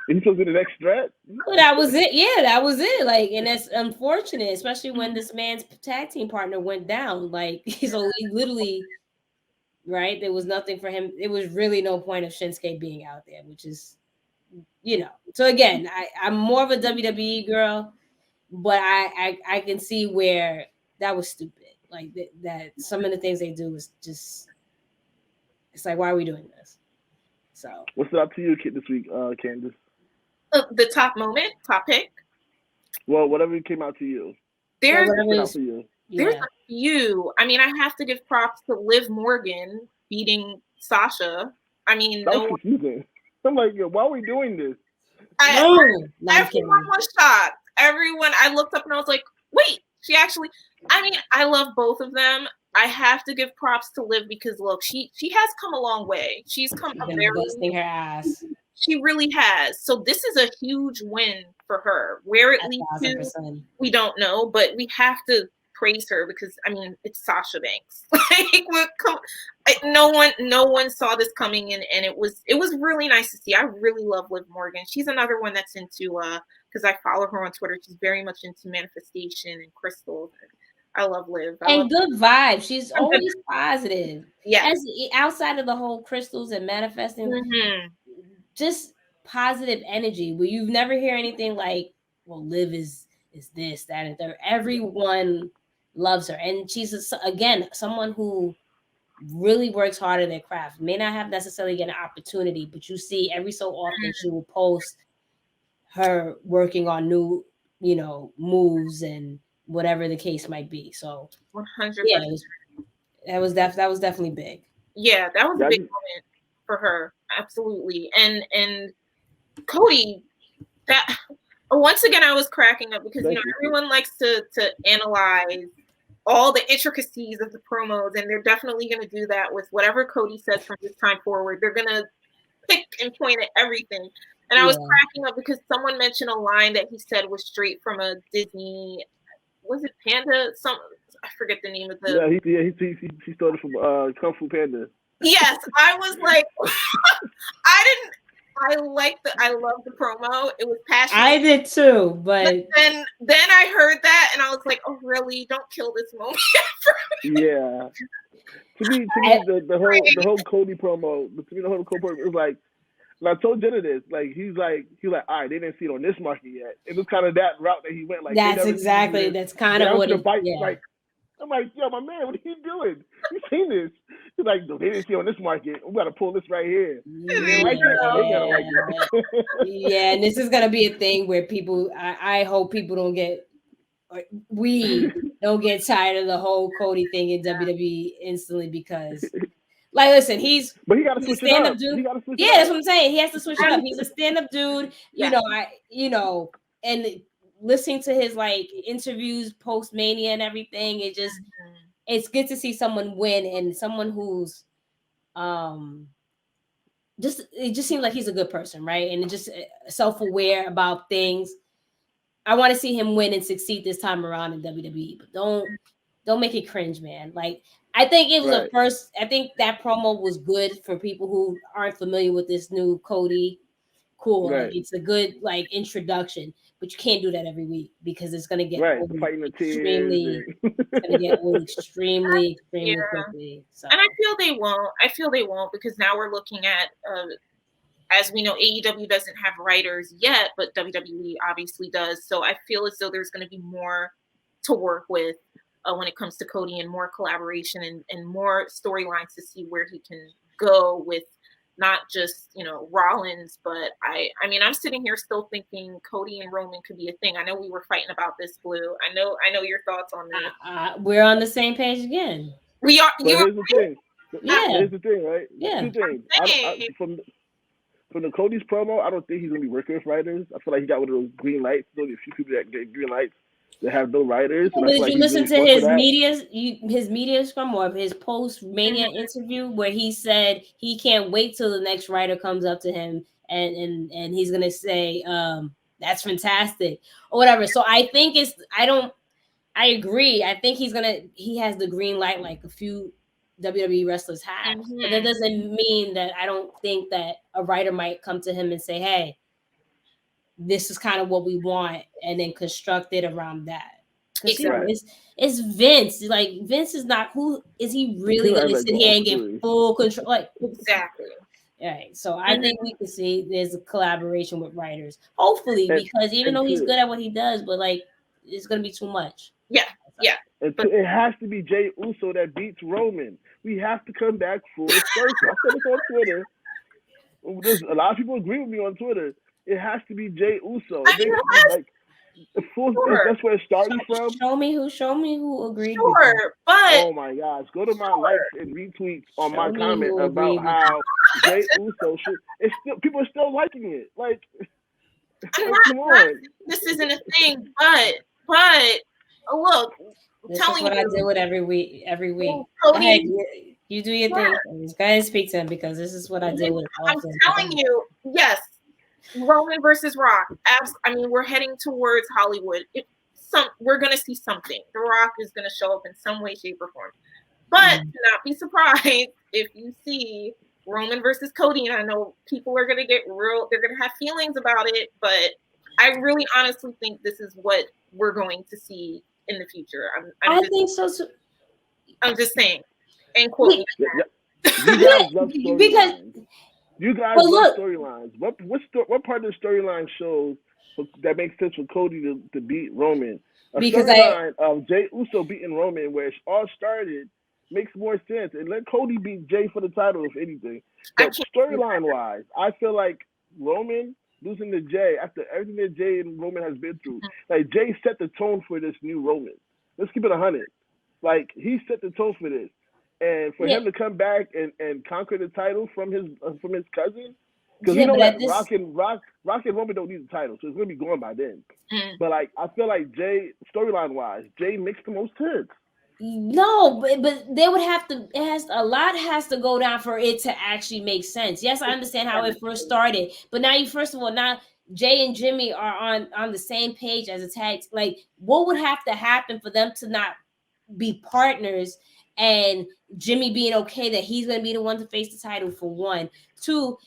He's supposed to be the next threat? Well, that was it. Yeah, that was it. Like, and that's unfortunate, especially when this man's tag team partner went down. Like, so he literally, right? There was nothing for him. It was really no point of Shinsuke being out there, which is, So again, I'm more of a WWE girl, but I can see where that was stupid. Like that some of the things they do was just, it's like, why are we doing this? So what's up to you, kid, this week, Candace? The top moment, top pick. Well, whatever came out to you. There's a few. I mean, I have to give props to Liv Morgan beating Sasha. I mean, that was confusing. I'm like, yo, why are we doing this? Everyone was shocked. Everyone, I looked up and I was like, wait, she actually. I mean, I love both of them. I have to give props to Liv because look, she has come a long way. She's come busting her ass. She really has. So this is a huge win for her. Where it leads to, we don't know, but we have to praise her because I mean it's Sasha Banks. No one saw this coming in, and it was really nice to see. I really love Liv Morgan. She's another one that's into because I follow her on Twitter. She's very much into manifestation and crystals. I love Liv. Good vibes. She's always positive. Yeah. As outside of the whole crystals and manifesting. Mm-hmm. Just positive energy where you never hear anything like, well, Liv is this, that, and third. Everyone loves her. And she's, again, someone who really works hard at their craft. May not have necessarily get an opportunity, but you see every so often she will post her working on new, moves and whatever the case might be. So 100%. Yeah, that was definitely big. Yeah, that was a big moment for her. Absolutely. And Cody, that once again I was cracking up because everyone likes to analyze all the intricacies of the promos, and they're definitely going to do that with whatever Cody says from this time forward. They're going to pick and point at everything. And I was cracking up because someone mentioned a line that he said was straight from a Disney, was it Panda? I forget the name of the. Yeah, he started from Kung Fu Panda. Yes, I was like, I love the promo. It was passionate. I did too, but then I heard that and I was like, oh really? Don't kill this moment. Yeah. To me, the whole Cody promo. To me, the whole Cody promo was like. And I told Jenna this. Like he's like, all right, they didn't see it on this market yet. It was kind of that route that he went. Like that's kind of what it. Yeah. Like, I'm like, yo, my man, what are you doing? You seen this? He's like, they didn't see it on this market. We got to pull this right here. Yeah, and this is gonna be a thing where people. I hope people don't get. We don't get tired of the whole Cody thing in WWE instantly because. Like, listen, he's a stand-up dude. That's what I'm saying. He has to switch it up. He's a stand-up dude. And listening to his like interviews post Mania and everything, it's good to see someone win and someone who's it just seems like he's a good person, right? And just self-aware about things. I want to see him win and succeed this time around in WWE, but don't make it cringe, man. Like. I think it was I think that promo was good for people who aren't familiar with this new Cody. Cool. Right. Like, it's a good like introduction, but you can't do that every week because it's gonna get extremely quickly. So. And I feel they won't because now we're looking at as we know, AEW doesn't have writers yet, but WWE obviously does. So I feel as though there's gonna be more to work with. When it comes to Cody and more collaboration and more storylines to see where he can go with not just, Rollins, but I mean, I'm sitting here still thinking Cody and Roman could be a thing. I know we were fighting about this, Blue. I know your thoughts on this. We're on the same page again. We are. But here's the thing. Yeah. Here's the thing, right? Yeah. Two things. From the Cody's promo, I don't think he's gonna be working with writers. I feel like he got one of those green lights. There's only a few people that get green lights that have no writers. But did you listen to his media scrum or his post Mania interview where he said he can't wait till the next writer comes up to him and he's gonna say that's fantastic or whatever. So I think I agree. I think he has the green light like a few WWE wrestlers have, but that doesn't mean that I don't think that a writer might come to him and say, "Hey, this is kind of what we want," and then construct it around that. Exactly. It's Vince. Like Vince is not who is he really going to sit here and get full control? Like exactly. All right. So I think we can see there's a collaboration with writers, hopefully, because even though he's good at what he does, but like it's going to be too much. Yeah. Yeah. It has to be Jey Uso that beats Roman. We have to come back full circle. I said this on Twitter. There's a lot of people agree with me on Twitter. It has to be Jey Uso. Like that's where it's starting from. Show me who agreed. Sure, but oh my gosh, go to my likes and retweets on my comment about how Jey Uso should. It's still people are still liking it. Like, come on. This isn't a thing, but look. This is what I deal with every week. Go ahead, you do your thing. Go ahead and speak to him because this is what I deal with. I'm telling you, yes, Roman versus Rock. I mean, we're heading towards Hollywood. We're going to see something. The Rock is going to show up in some way, shape, or form. But do not be surprised if you see Roman versus Cody. And I know people are going to get real. They're going to have feelings about it. But I really honestly think this is what we're going to see in the future. I think so too. I'm just saying. And quote me. You guys love storylines. You guys love storylines. What part of the storyline shows that makes sense for Cody to beat Roman? A storyline of Jey Uso beating Roman, where it all started, makes more sense. And let Cody beat Jey for the title, if anything. But storyline-wise, I feel like Roman losing to Jey after everything that Jey and Roman has been through. Like, Jey set the tone for this new Roman. Let's keep it 100. Like, he set the tone for this. And for him to come back and conquer the title from his cousin, because Rock and Roman don't need the title, so it's gonna be going by then. But like, I feel like Jey, storyline-wise, Jey makes the most sense. No, but they would have to. A lot has to go down for it to actually make sense. Yes, I understand how it first started, but now now Jey and Jimmy are on the same page as a tag. Like, what would have to happen for them to not be partners? And Jimmy being okay that he's going to be the one to face the title for one. Two,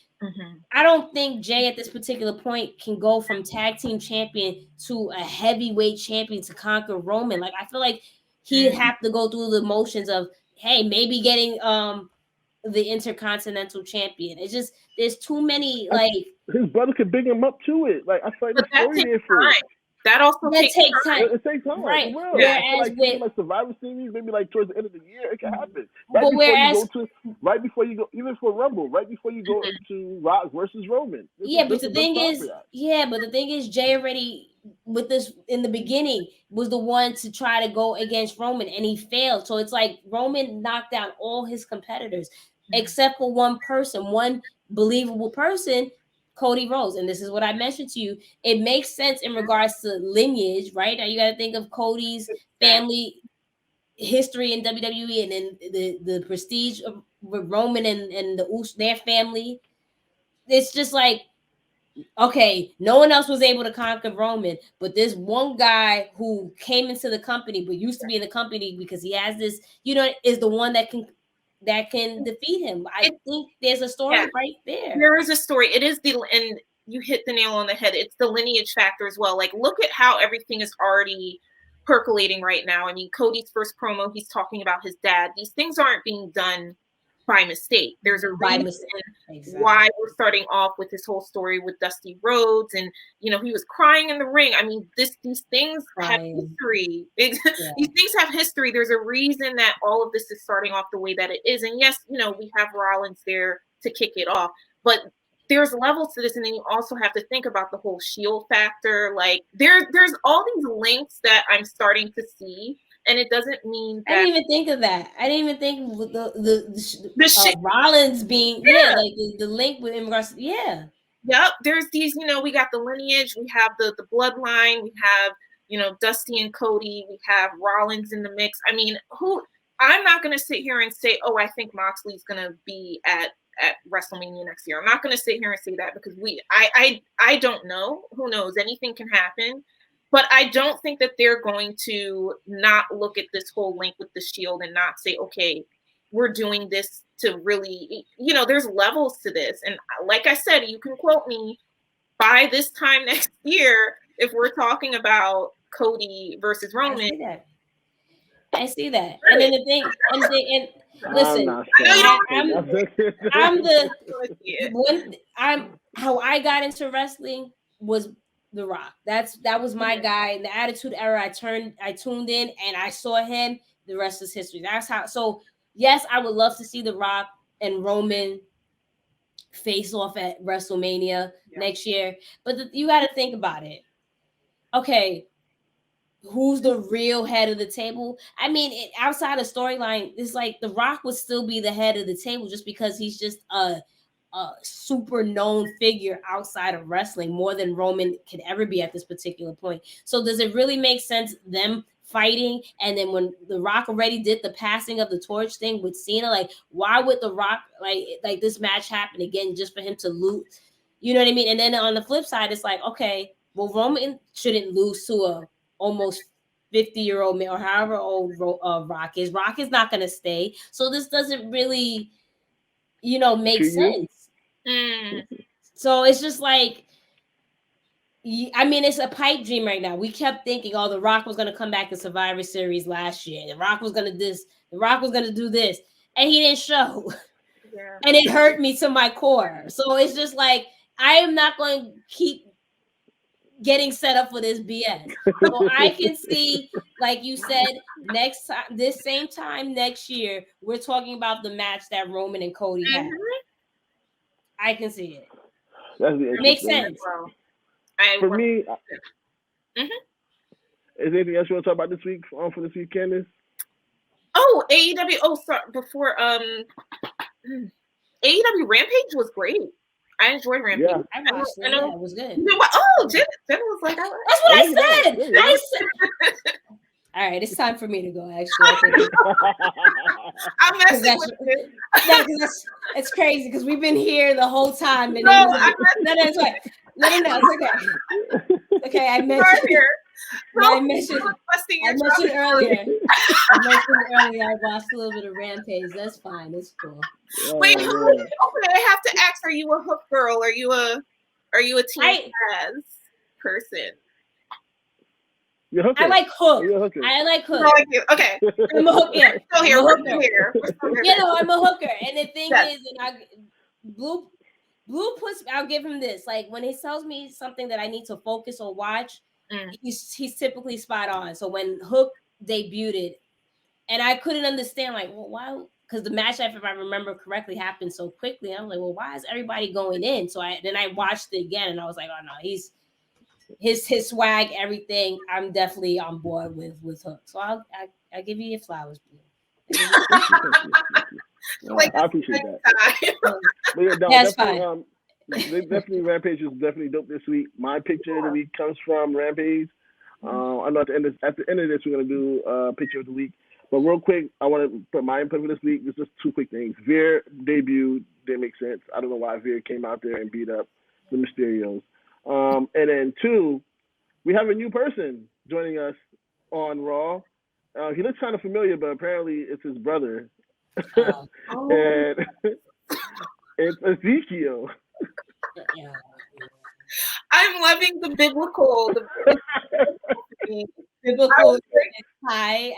I don't think Jey at this particular point can go from tag team champion to a heavyweight champion to conquer Roman. Like, I feel like he'd have to go through the motions of, hey, maybe getting the Intercontinental champion. It's just, there's too many, like... His brother could bring him up to it. Like, I feel like the story there for it. That also takes time. It takes time, right? Whereas like Survivor Series, maybe like towards the end of the year, it can happen. Right before you go, even for Rumble, right before you go into Rock versus Roman. But the thing is, Jey already with this in the beginning was the one to try to go against Roman, and he failed. So it's like Roman knocked out all his competitors except for one person, one believable person. Cody Rhodes, and this is what I mentioned to you. It makes sense in regards to lineage, right? Now you got to think of Cody's family history in WWE, and then the prestige of Roman and their family. It's just like, okay, no one else was able to conquer Roman, but this one guy who came into the company, but used to be in the company because he has this, is the one that can defeat him. I think there's a story right there. There is a story. It is and you hit the nail on the head. It's the lineage factor as well. Like, look at how everything is already percolating right now. I mean, Cody's first promo, he's talking about his dad. These things aren't being done by mistake. There's a reason why we're starting off with this whole story with Dusty Rhodes, and he was crying in the ring. I mean, these things have history. These things have history. There's a reason that all of this is starting off the way that it is. And yes, we have Rollins there to kick it off. But there's levels to this, and then you also have to think about the whole Shield factor. Like there's all these links that I'm starting to see, and it doesn't mean that I didn't even think of that. I didn't even think of the Rollins being like the link with in regards to, Yep, there's these, we got the lineage, we have the bloodline, we have, Dusty and Cody, we have Rollins in the mix. I mean, I'm not going to sit here and say, oh, I think Moxley's going to be at WrestleMania next year. I'm not going to sit here and say that because I don't know. Who knows? Anything can happen. But I don't think that they're going to not look at this whole link with the Shield and not say, okay, we're doing this to really, there's levels to this. And like I said, you can quote me by this time next year if we're talking about Cody versus Roman. I see that. And then the thing, listen, how I got into wrestling was The Rock. That was my guy. In the Attitude Era, I tuned in and I saw him. The rest is history. That's how. So yes, I would love to see The Rock and Roman face off at WrestleMania next year. But you got to think about it. Okay, who's the real head of the table? I mean, outside of storyline, it's like The Rock would still be the head of the table just because he's just a super known figure outside of wrestling, more than Roman could ever be at this particular point. So does it really make sense them fighting? And then when The Rock already did the passing of the torch thing with Cena, like why would The Rock like this match happen again just for him to lose? You know what I mean? And then on the flip side, it's like, okay, well, Roman shouldn't lose to a almost 50-year-old man or however old Rock is. Rock is not going to stay. So this doesn't really, make sense. So it's just like, I mean, it's a pipe dream right now. We kept thinking, oh, The Rock was going to come back to Survivor Series last year. The Rock was going to The Rock was going to do this. And he didn't show. Yeah. And it hurt me to my core. So it's just like, I am not going to keep getting set up for this BS. So I can see, like you said, next time, this same time next year, we're talking about the match that Roman and Cody had. I can see it. It makes sense. For me, is there anything else you want to talk about this week for this week, Candace? Oh, AEW. Oh, sorry. Before AEW Rampage was great. I enjoyed Rampage. Yeah. I know it was good. Oh, Jenna was like, that's what I said. All right, it's time for me to go. Actually, I'm messing with it. It's crazy because we've been here the whole time. And no, it's okay. No, it's okay. Okay, I mentioned here. I mentioned earlier. I watched a little bit of Rampage. That's fine. It's cool. Wait, okay. I have to ask: are you a Hook girl? Are you a Team Taz person? I like Hook. I like Hook. No, like you. Okay. I'm a hooker. We're still here. I'm a hooker. And the thing is, Blue puts. I'll give him this. Like when he tells me something that I need to focus or watch, he's typically spot on. So when Hook debuted, and I couldn't understand, like, well, why? Because the match, if I remember correctly, happened so quickly. I'm like, well, why is everybody going in? So I watched it again, and I was like, oh no, he's his swag, everything. I'm definitely on board with Hook. So I'll give you your flowers, Blue. I appreciate that. That's fine. Definitely Rampage is definitely dope this week. My picture of the week comes from Rampage. I know at the end of this we're gonna do picture of the week. But real quick, I want to put my input for this week. It's just two quick things. Veer debuted, didn't make sense. I don't know why Veer came out there and beat up the Mysterios. And then two, we have a new person joining us on Raw. He looks kind of familiar, but apparently it's his brother. And it's Ezekiel. I'm loving the biblical. Biblical high.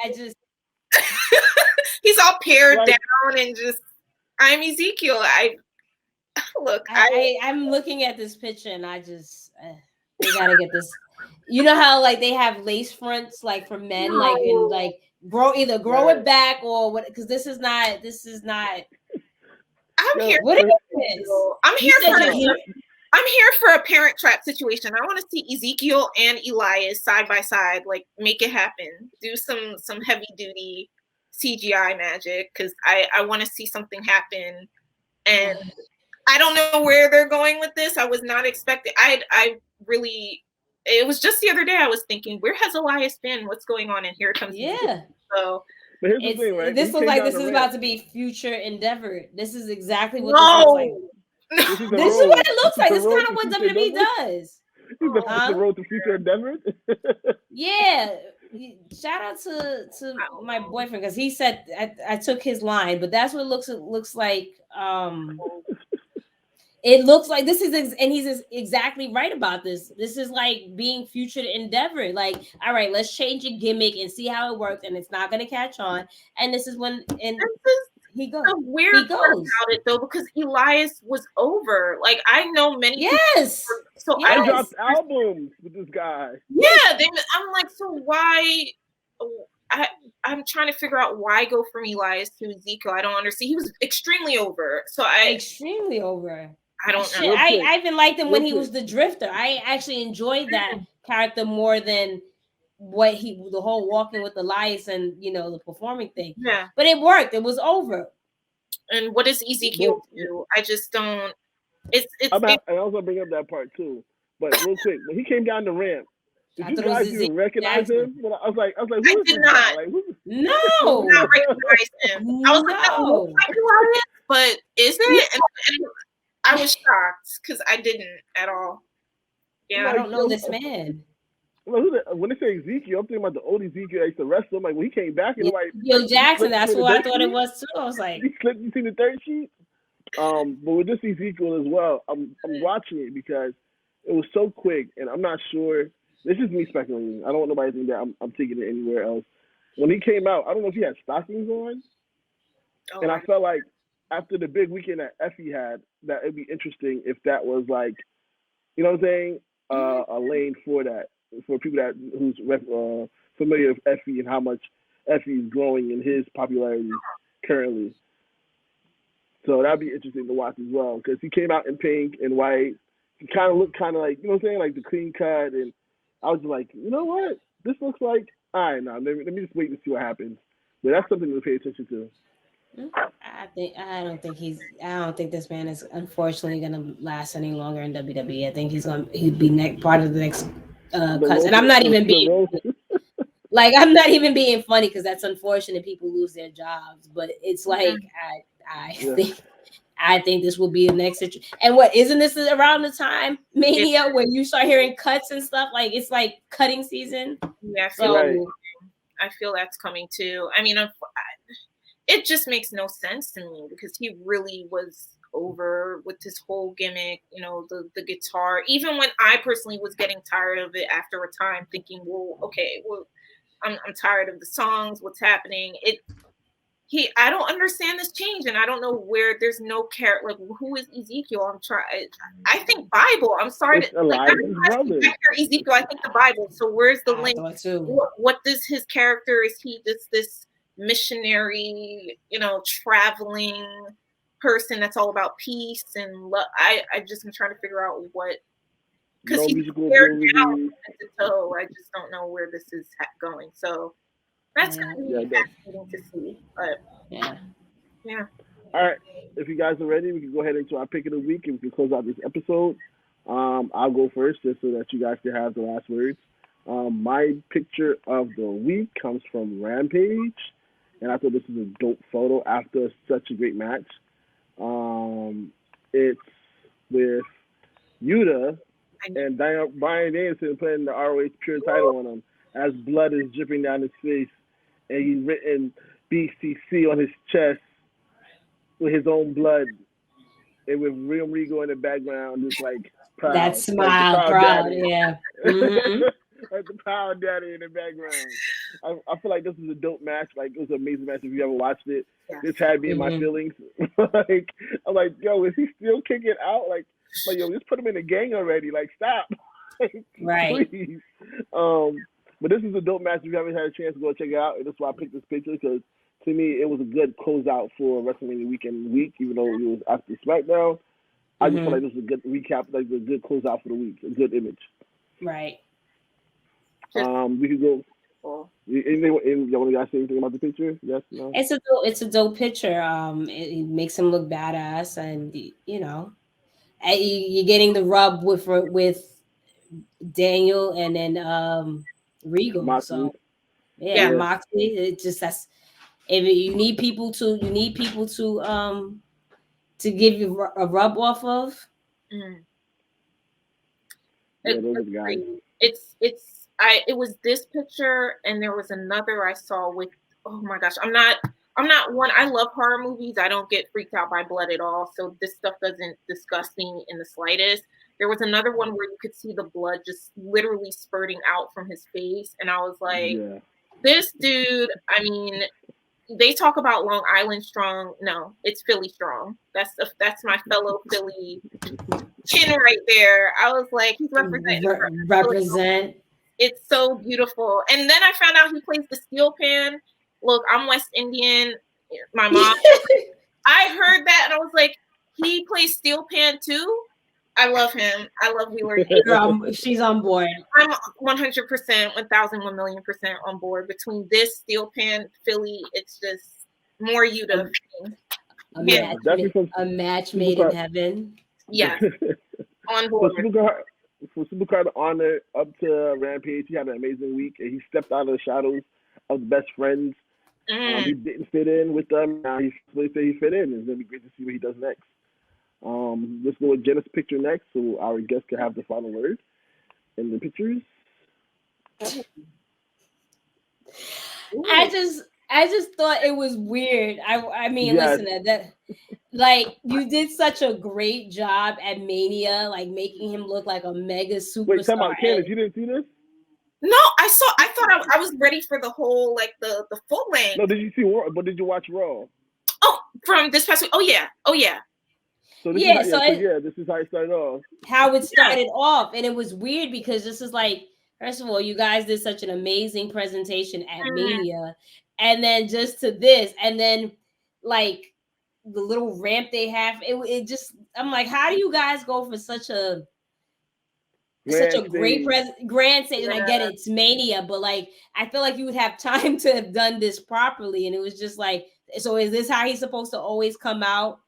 He's all pared down and just. I'm Ezekiel. I'm looking at this picture and I just we gotta get this. You know how like they have lace fronts like for men, like and like grow it back or what? Because this is not. I I'm here. What is this? I'm here for a Parent Trap situation. I want to see Ezekiel and Elias side by side. Like, make it happen. Do some heavy duty CGI magic because I want to see something happen. And I don't know where they're going with this. I was not expecting. I really. It was just the other day I was thinking, where has Elias been? What's going on? And here comes Ezekiel. So. But here's the thing, right? This looks like this is about to be future endeavor. This is exactly what this looks like. This is what it looks like. This is kind of what WWE does. The road to future endeavor. Yeah. Shout out to my boyfriend because he said I took his line, but that's what it looks like. It looks like this is, and he's exactly right about this. This is like being future endeavor. Like, all right, let's change a gimmick and see how it works, and it's not going to catch on. And this is when, and he goes. The weird part about it though, because Elias was over. Like, I know many. Yes. People, so I dropped albums with this guy. Yeah, I'm like, so why? I'm trying to figure out why go from Elias to Ezekiel. I don't understand. He was extremely over. So extremely over. I don't know. I even liked him when he was the Drifter. I actually enjoyed that character more than what the whole walking with Elias and the performing thing. Yeah. But it worked. It was over. And what does Ezekiel do? I just don't. I also bring up that part too. But real quick, when he came down the ramp, did you guys even recognize him? I was like, who I did not. Like, no. I did not recognize him. I was like, that looks like Elias, but is it? And I was shocked because I didn't at all. Yeah, I don't know this man. When they say Ezekiel, I'm thinking about the old Ezekiel I used to wrestle. I'm like, when he came back, and like, Yo, Jackson, that's who I thought it was too. I was like, he slipped into the third sheet. But with this Ezekiel as well, I'm watching it because it was so quick, and I'm not sure. This is me speculating. I don't want nobody to think that I'm taking it anywhere else. When he came out, I don't know if he had stockings on, and I felt like after the big weekend that Effie had, that it'd be interesting if that was like, you know what I'm saying, a lane for that, for people who's familiar with Effie and how much Effie is growing in his popularity currently. So that'd be interesting to watch as well because he came out in pink and white. He kind of looked like, you know what I'm saying, like the clean cut, and I was like, you know what, this looks like, all right, now let me just wait and see what happens. But that's something to pay attention to. I don't think this man is unfortunately going to last any longer in WWE. I think he'd be part of the next cut. And I'm not even being I'm not even being funny because that's unfortunate. People lose their jobs, but it's like I think this will be the next situation. And isn't this around the time Mania where you start hearing cuts and stuff? Like it's like cutting season. Yeah, I feel that's coming too. I mean, it just makes no sense to me because he really was over with his whole gimmick, the guitar. Even when I personally was getting tired of it after a time, thinking, I'm tired of the songs. What's happening? I don't understand this change, and I don't know where there's no character. Like, who is Ezekiel? I think Bible. I'm sorry Ezekiel. I think the Bible. So where's the link? What does his character? Is he this missionary, traveling person that's all about peace and love? I just am trying to figure out what, because he's scared down at the toe. I just don't know where this is going. So that's gonna be fascinating to see. But yeah. All right, if you guys are ready, we can go ahead into our pick of the week and we can close out this episode. I'll go first just so that you guys can have the last words. My picture of the week comes from Rampage. And I thought this was a dope photo after such a great match. It's with Yuta and Bryan Danielson putting the ROH Pure title on him as blood is dripping down his face. And he's written BCC on his chest with his own blood. And with Real Regal in the background, just like proud. That smile, proud, yeah. Mm-hmm. Like the Power Daddy in the background. I feel like this was a dope match. Like, it was an amazing match if you ever watched it. Yeah. This had me in my feelings. I'm like, yo, is he still kicking out? Like, yo, just put him in the gang already. Like, stop. Right. Please. But this is a dope match. If you haven't had a chance to go check it out, and that's why I picked this picture because to me, it was a good closeout for WrestleMania week, even though it was after SmackDown. I just feel like this was a good recap, like a good closeout for the week, a good image. Right. We could go. Y'all want to say anything about the picture? Yes, no. It's a dope picture. It makes him look badass, and you know, you're getting the rub with Daniel and then Regal. Moxley. So yeah, Moxley. It just that's if you need people to give you a rub off of. Yeah, those are the guys. It was this picture, and there was another I saw with. Oh my gosh, I'm not one. I love horror movies. I don't get freaked out by blood at all, so this stuff doesn't disgust me in the slightest. There was another one where you could see the blood just literally spurting out from his face, and I was like, this dude. I mean, they talk about Long Island strong. No, it's Philly strong. That's my fellow Philly chin right there. I was like, he's represent. It's so beautiful. And then I found out he plays the steel pan. Look, I'm West Indian. My mom. I heard that and I was like, he plays steel pan too. I love him. I love Wheeler. She's on board. I'm 100%, 1,000,000,000% on board. Between this steel pan Philly, it's just more Yuta. A match made in heaven. Yes. On board. For Supercard to honor up to Rampage, he had an amazing week, and he stepped out of the shadows of the best friends. He didn't fit in with them. Now he fit in. It's gonna be great to see what he does next. Let's go with Jenna's picture next, so our guest can have the final word in the pictures. I just thought it was weird. I mean, listen, that like you did such a great job at Mania, like making him look like a mega superstar. Wait, tell me, Candace, you didn't see this? No, I thought I was ready for the whole like the full length. No, did you see Raw? But did you watch Raw? Oh, from this past week. Oh yeah. So this is how it started off. How it started off, and it was weird because this is like, first of all, you guys did such an amazing presentation at Mania, and then just to this, and then like the little ramp they have, it just, I'm like, how do you guys go for such a great grand stage? And I get it, it's Mania, but like I feel like you would have time to have done this properly, and it was just like, so is this how he's supposed to always come out?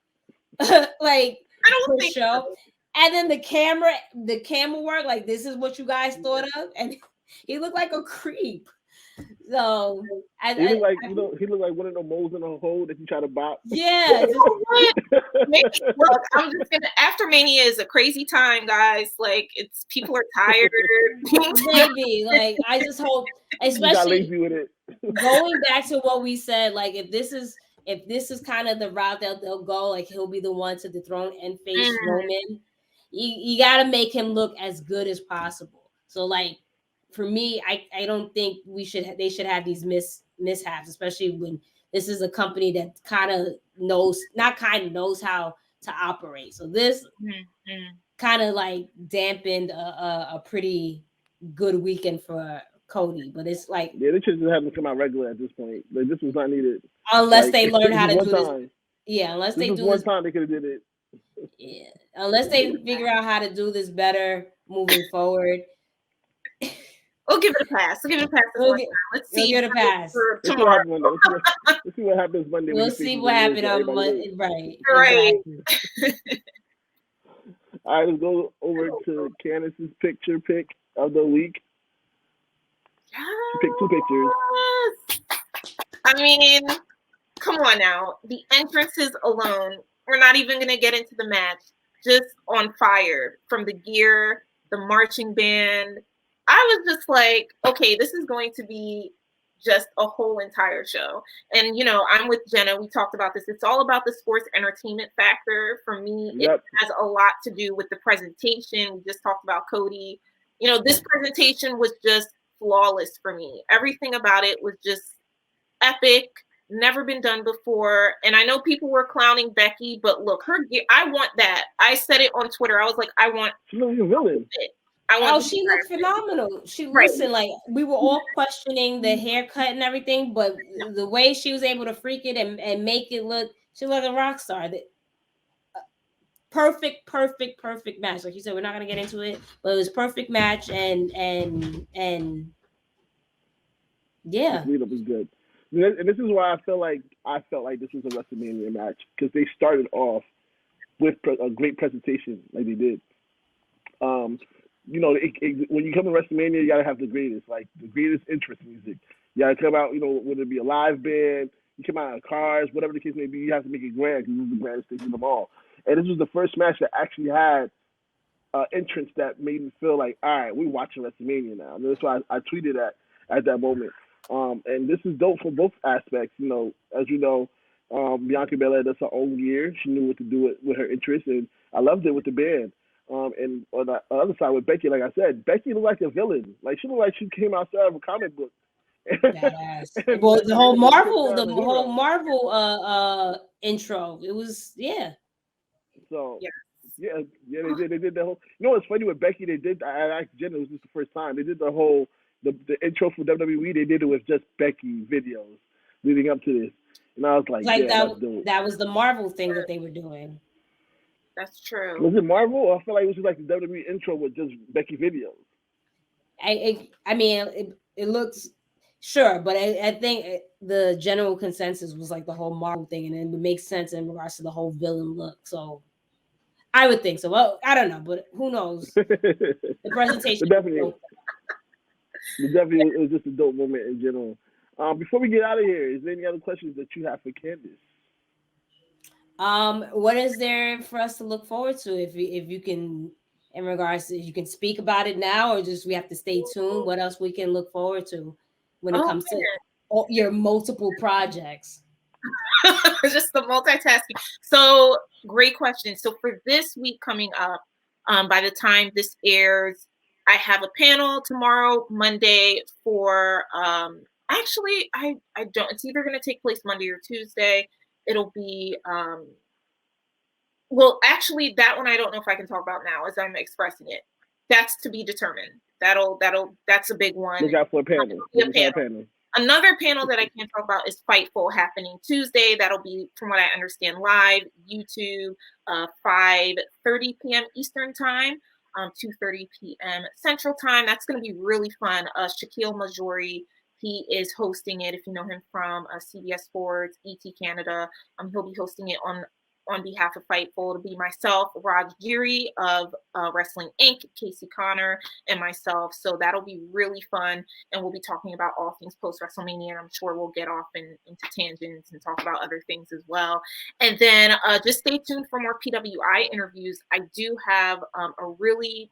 Like I don't think show so. And then the camera work, like this is what you guys thought of, and he looked like a creep. So he looked like one of the moles in a hole that you try to box. Yeah. Look, I'm just gonna. After Mania is a crazy time, guys. Like it's people are tired. Maybe like I just hope, especially going back to what we said, like if this is kind of the route that they'll go, like he'll be the one to dethrone and face Roman. You got to make him look as good as possible. So like for me, I don't think they should have these mishaps, especially when this is a company that knows how to operate. So this kind of like dampened a pretty good weekend for Cody, but it's like they should just have him come out regular at this point. Like this was not needed unless they learn how to do this. Yeah, unless they do one time they could have did it. Yeah, unless they figure out how to do this better moving forward. We'll give it a pass. Let's see. Give it a pass. Tomorrow. Let's see what happens Monday. We'll see what happens on Monday. Right. Exactly. All right, let's go over to Candace's picture pick of the week. She picked two pictures. I mean, come on now. The entrances alone, we're not even going to get into the match. Just on fire. From the gear, the marching band. I was just like, okay, this is going to be just a whole entire show. And, you know, I'm with Jenna. We talked about this. It's all about the sports entertainment factor. For me, it has a lot to do with the presentation. We just talked about Cody. You know, this presentation was just flawless for me. Everything about it was just epic, never been done before. And I know people were clowning Becky, but look, her gear, I want that. I said it on Twitter. I was like, I want she's a villain. She looked phenomenal. Right. Listen, like we were all questioning the haircut and everything, but the way she was able to freak it and make it look, she looked like a rock star. Perfect match. Like you said, we're not gonna get into it, but it was perfect match and yeah. This lead up was good. And this is why I felt like this was a WrestleMania match, because they started off with a great presentation like they did. You know, when you come to WrestleMania, you gotta have the greatest interest music. You gotta come out, you know, whether it be a live band, you come out in cars, whatever the case may be, you have to make it grand because this is the grandest thing of them all. And this was the first match that actually had entrance that made me feel like, all right, we're watching WrestleMania now. And that's why I tweeted at that moment. And this is dope for both aspects. You know, as you know, Bianca Belair does her own gear. She knew what to do with her interest, and I loved it with the band. And on the other side with Becky, like I said, Becky looked like a villain. Like she looked like she came outside of a comic book. Well, the whole Marvel intro, it was So yeah, they did the whole. You know what's funny with Becky? They did. I asked Jenna, it was just the first time they did the whole the intro for WWE. They did it with just Becky videos leading up to this, and I was like that was the Marvel thing that they were doing. That's true. Was it Marvel? Or I feel like it was just like the WWE intro with just Becky videos. I mean, it looks sure, but I think the general consensus was like the whole Marvel thing, and it would make sense in regards to the whole villain look. So I would think so. Well, I don't know, but who knows? The presentation. Definitely, it was just a dope moment in general. Before we get out of here, is there any other questions that you have for Candace? What is there for us to look forward to? If you can, in regards to, you can speak about it now, or just we have to stay tuned. What else we can look forward to when it comes to your multiple projects? Just the multitasking. So great question. So for this week coming up, by the time this airs, I have a panel tomorrow, Monday for actually I don't. It's either going to take place Monday or Tuesday. It'll be well, actually, that one I don't know if I can talk about now as I'm expressing it. That's to be determined. That's a big one. Look out for a panel. Another panel that I can't talk about is Fightful, happening Tuesday. That'll be, from what I understand, live, YouTube, 5:30 p.m. Eastern time, 2:30 p.m. Central time. That's going to be really fun. Shaquille Majori, he is hosting it. If you know him from CBS Sports, ET Canada, he'll be hosting it on behalf of Fightful. It'll be myself, Raj Giri of Wrestling Inc., Casey Connor, and myself. So that'll be really fun. And we'll be talking about all things post-WrestleMania. And I'm sure we'll get off into tangents and talk about other things as well. And then just stay tuned for more PWI interviews. I do have a really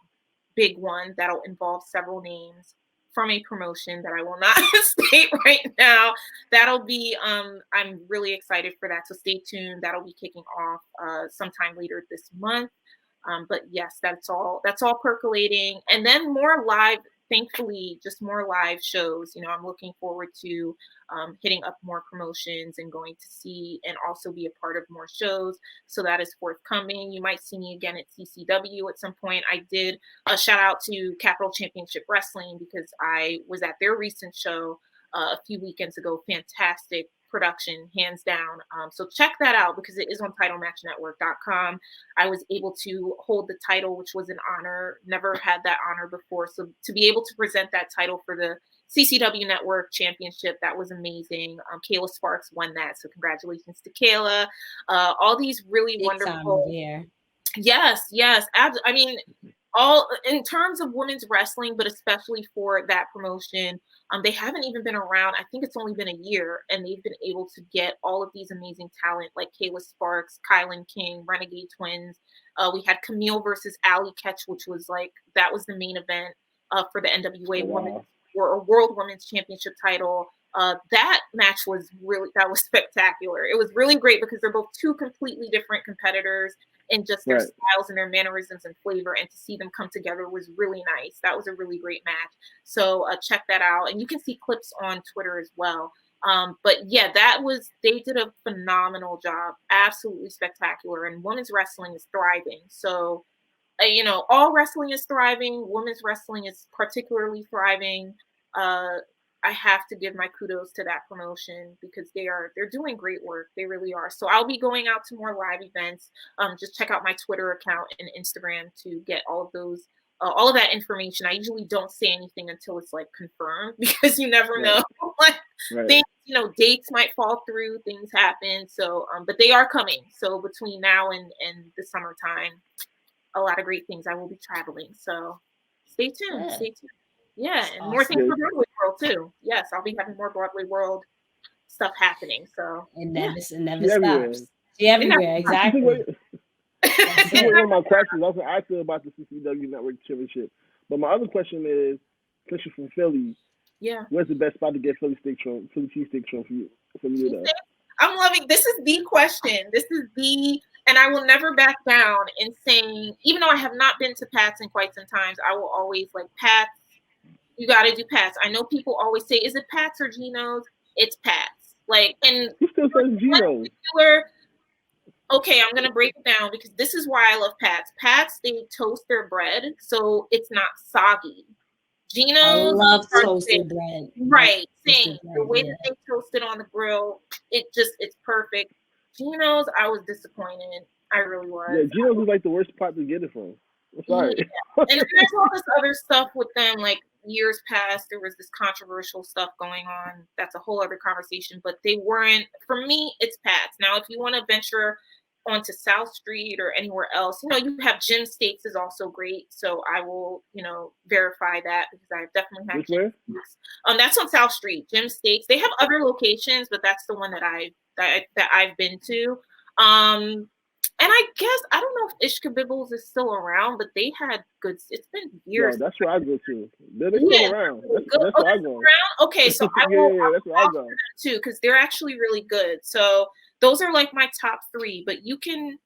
big one that'll involve several names from a promotion that I will not state right now. That'll be, I'm really excited for that. So stay tuned. That'll be kicking off sometime later this month. But yes, that's all percolating. And then more live, thankfully, just more live shows. You know, I'm looking forward to hitting up more promotions and going to see and also be a part of more shows. So that is forthcoming. You might see me again at CCW at some point. I did a shout out to Capital Championship Wrestling because I was at their recent show a few weekends ago. Fantastic production, hands down. So check that out because it is on TitleMatchNetwork.com. I was able to hold the title, which was an honor. Never had that honor before. So to be able to present that title for the CCW Network Championship, that was amazing. Kayla Sparks won that. So congratulations to Kayla. All these really wonderful. Yes. I mean, all in terms of women's wrestling, but especially for that promotion, they haven't even been around. I think it's only been a year, and they've been able to get all of these amazing talent like Kayla Sparks, Kylan King, Renegade Twins. We had Camille versus Allie Ketch, which was that was the main event for the NWA Women's or World Women's Championship title. That match was spectacular. It was really great because they're both two completely different competitors and just their styles and their mannerisms and flavor, and to see them come together was really nice. That was a really great match. So check that out. And you can see clips on Twitter as well. But yeah, they did a phenomenal job. Absolutely spectacular. And women's wrestling is thriving. So you know, all wrestling is thriving. Women's wrestling is particularly thriving. I have to give my kudos to that promotion because they're doing great work. They really are. So I'll be going out to more live events. Just check out my Twitter account and Instagram to get all of those, all of that information. I usually don't say anything until it's like confirmed because you never know. Things, you know, dates might fall through, things happen. So, but they are coming. So between now and the summertime, a lot of great things. I will be traveling. So stay tuned. Yeah. Stay tuned. Yeah, and Awesome. more things for Broadway World too. Yes, I'll be having more Broadway World stuff happening. So it never She stops. She everywhere, exactly. One of my questions, I was going to ask her about the CCW Network Championship. But my other question is, since you're from Philly, yeah, where's the best spot to get Philly cheesesteak from for you? Though? I'm loving. This is the question. This is the, and I will never back down in saying, even though I have not been to Pat's in quite some times, I will always like Pat's. You got to do Pat's. I know people always say, is it Pat's or Geno's? It's Pat's. Like, and who still says Geno's? Okay, I'm going to break it down because this is why I love Pat's. Pat's, they toast their bread, so it's not soggy. Geno's, I love toasted bread. Right, same. The way that they toast it on the grill, it's perfect. Geno's, I was disappointed. I really was. Yeah, Geno's is like the worst spot to get it from. I'm sorry. Yeah. And there's all this other stuff with them, like years past, there was this controversial stuff going on. That's a whole other conversation, but they weren't, for me, it's Pat's. Now, if you want to venture onto South Street or anywhere else, you know, you have Jim Steaks is also great. So I will, you know, verify that because I've definitely had Jim Steaks. That's on South Street, Jim Steaks. They have other locations, but that's the one that I've been to. And I guess, I don't know if Ishka Bibbles is still around, but they had good, it's been years. No, that's where I go to. They're still around. That's where I go. Okay, so I will that's where I go too, because they're actually really good. So those are like my top three, but you can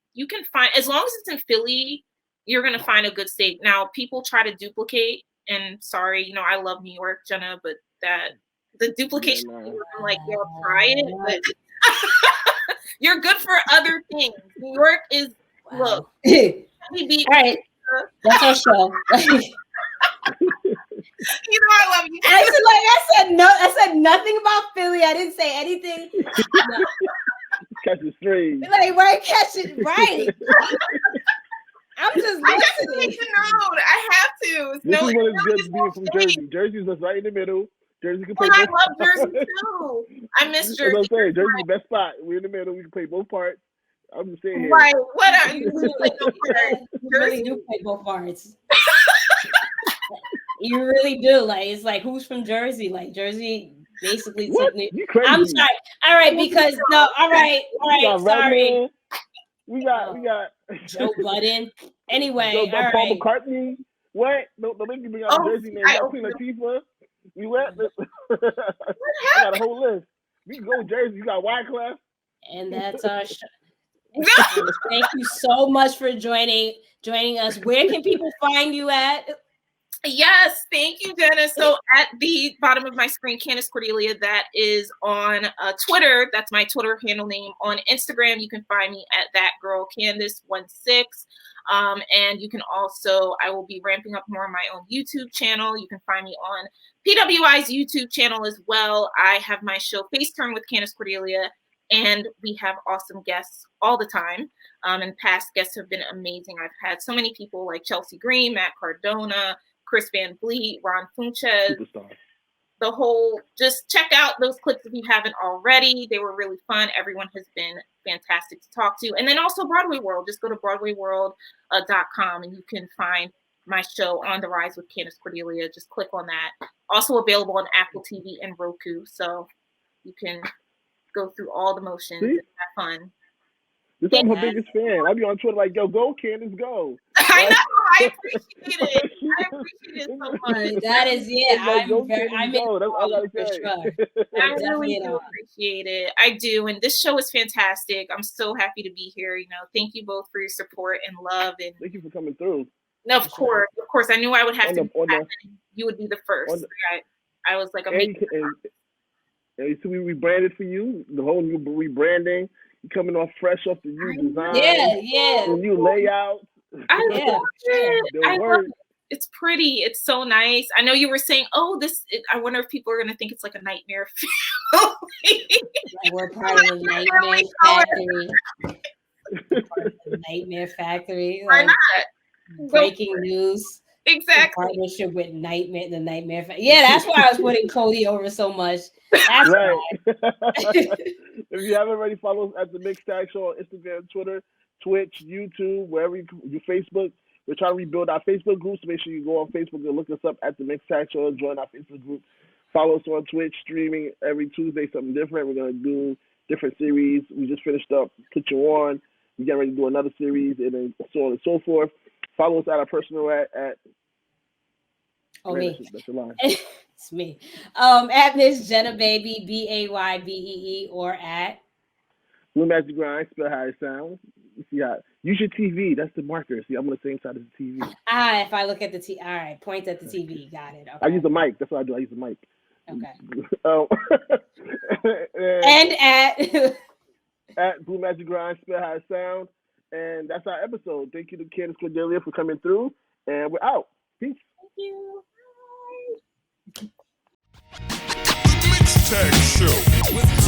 find, as long as it's in Philly, you're going to find a good steak. Now, people try to duplicate, and sorry, you know, I love New York, Jenna, but the duplication, I'm like, yo, try it, but you're good for other things. New York is, look. All right. That's our show. You know I love you. I said nothing about Philly. I didn't say anything. No. Catch it straight. Like, right, catch it right. I'm just listening. I have to. This is what it's good being from Jersey. Jersey's just right in the middle. Jersey can play I love Jersey too. I miss Jersey. That's what I'm saying. Jersey's the best spot. We're in the middle. We can play both parts. I'm just saying here. Right. What are you really do play both parts. You really do. Like, it's like, who's from Jersey? Like, Jersey basically took me. I'm sorry. All right, because no. All right. Sorry. We got Joe Budden. Anyway, Paul McCartney. What? Don't make me bring out a Jersey name. Queen Latifah. We went. I got a whole list. We can go Jersey. You got Wyclef. And that's our show. Thank you so much for joining us. Where can people find you at? Yes, thank you, Jenna. So at the bottom of my screen, Candace Cordelia, that is on Twitter. That's my Twitter handle name. On Instagram, you can find me at thatgirlcandace16. And you can also, I will be ramping up more on my own YouTube channel. You can find me on PWI's YouTube channel as well. I have my show Face Turn with Candace Cordelia, and we have awesome guests all the time. And past guests have been amazing. I've had so many people like Chelsea Green, Matt Cardona, Chris Van Vliet, Ron Funches, the whole, just check out those clips if you haven't already. They were really fun. Everyone has been fantastic to talk to. And then also Broadway World. Just go to BroadwayWorld.com and you can find my show On the Rise with Candace Cordelia. Just click on that. Also available on Apple TV and Roku. So you can go through all the motions and have fun. I'm her biggest fan. I'll be on Twitter like, yo, go, Candace, go. I know. I appreciate it. I appreciate it so much. That is, I'm in all I gotta say. I really do appreciate it. I do. And this show is fantastic. I'm so happy to be here. You know, thank you both for your support and love. And thank you for coming through. No, of course. I knew I would have to. You would be the first. I was like, and so we rebranded for you. The whole new rebranding. You're coming off fresh off the new design. Yeah. The new layout. I love it. I love it. It's pretty. It's so nice. I know you were saying, "Oh, I wonder if people are going to think it's like a nightmare film." We're part of the Nightmare Factory. Part of the Nightmare Factory. Why not? Breaking news. Exactly. Partnership with the Nightmare Factory. Yeah, that's why I was putting Cody over so much. That's right. If you haven't already, follow us at the Mixed Tag Show on Instagram, Twitter, Twitch, YouTube, wherever you Facebook. We're trying to rebuild our Facebook group, so make sure you go on Facebook and look us up at the Mixed Tag Show and join our Facebook group. Follow us on Twitch, streaming every Tuesday, something different. We're going to do different series. We just finished up Put You On. We're getting ready to do another series, and then so on and so forth. Follow us at our personal at me. That's your line. It's me. At Miss Jenna Baby, BAYBEE, or at Blue Magic Grind, spell how it sounds. See how, use your TV. That's the marker. See, I'm on the same side as the TV. If I look at the TV, all right, point at the TV. Got it. Okay. I use the mic. That's what I do. I use the mic. Okay. And at Blue Magic Grind, spell how it sounds. And that's our episode. Thank you to Candace Cordelia for coming through. And we're out. Peace. Thank you. Bye. Mixed Tag Show with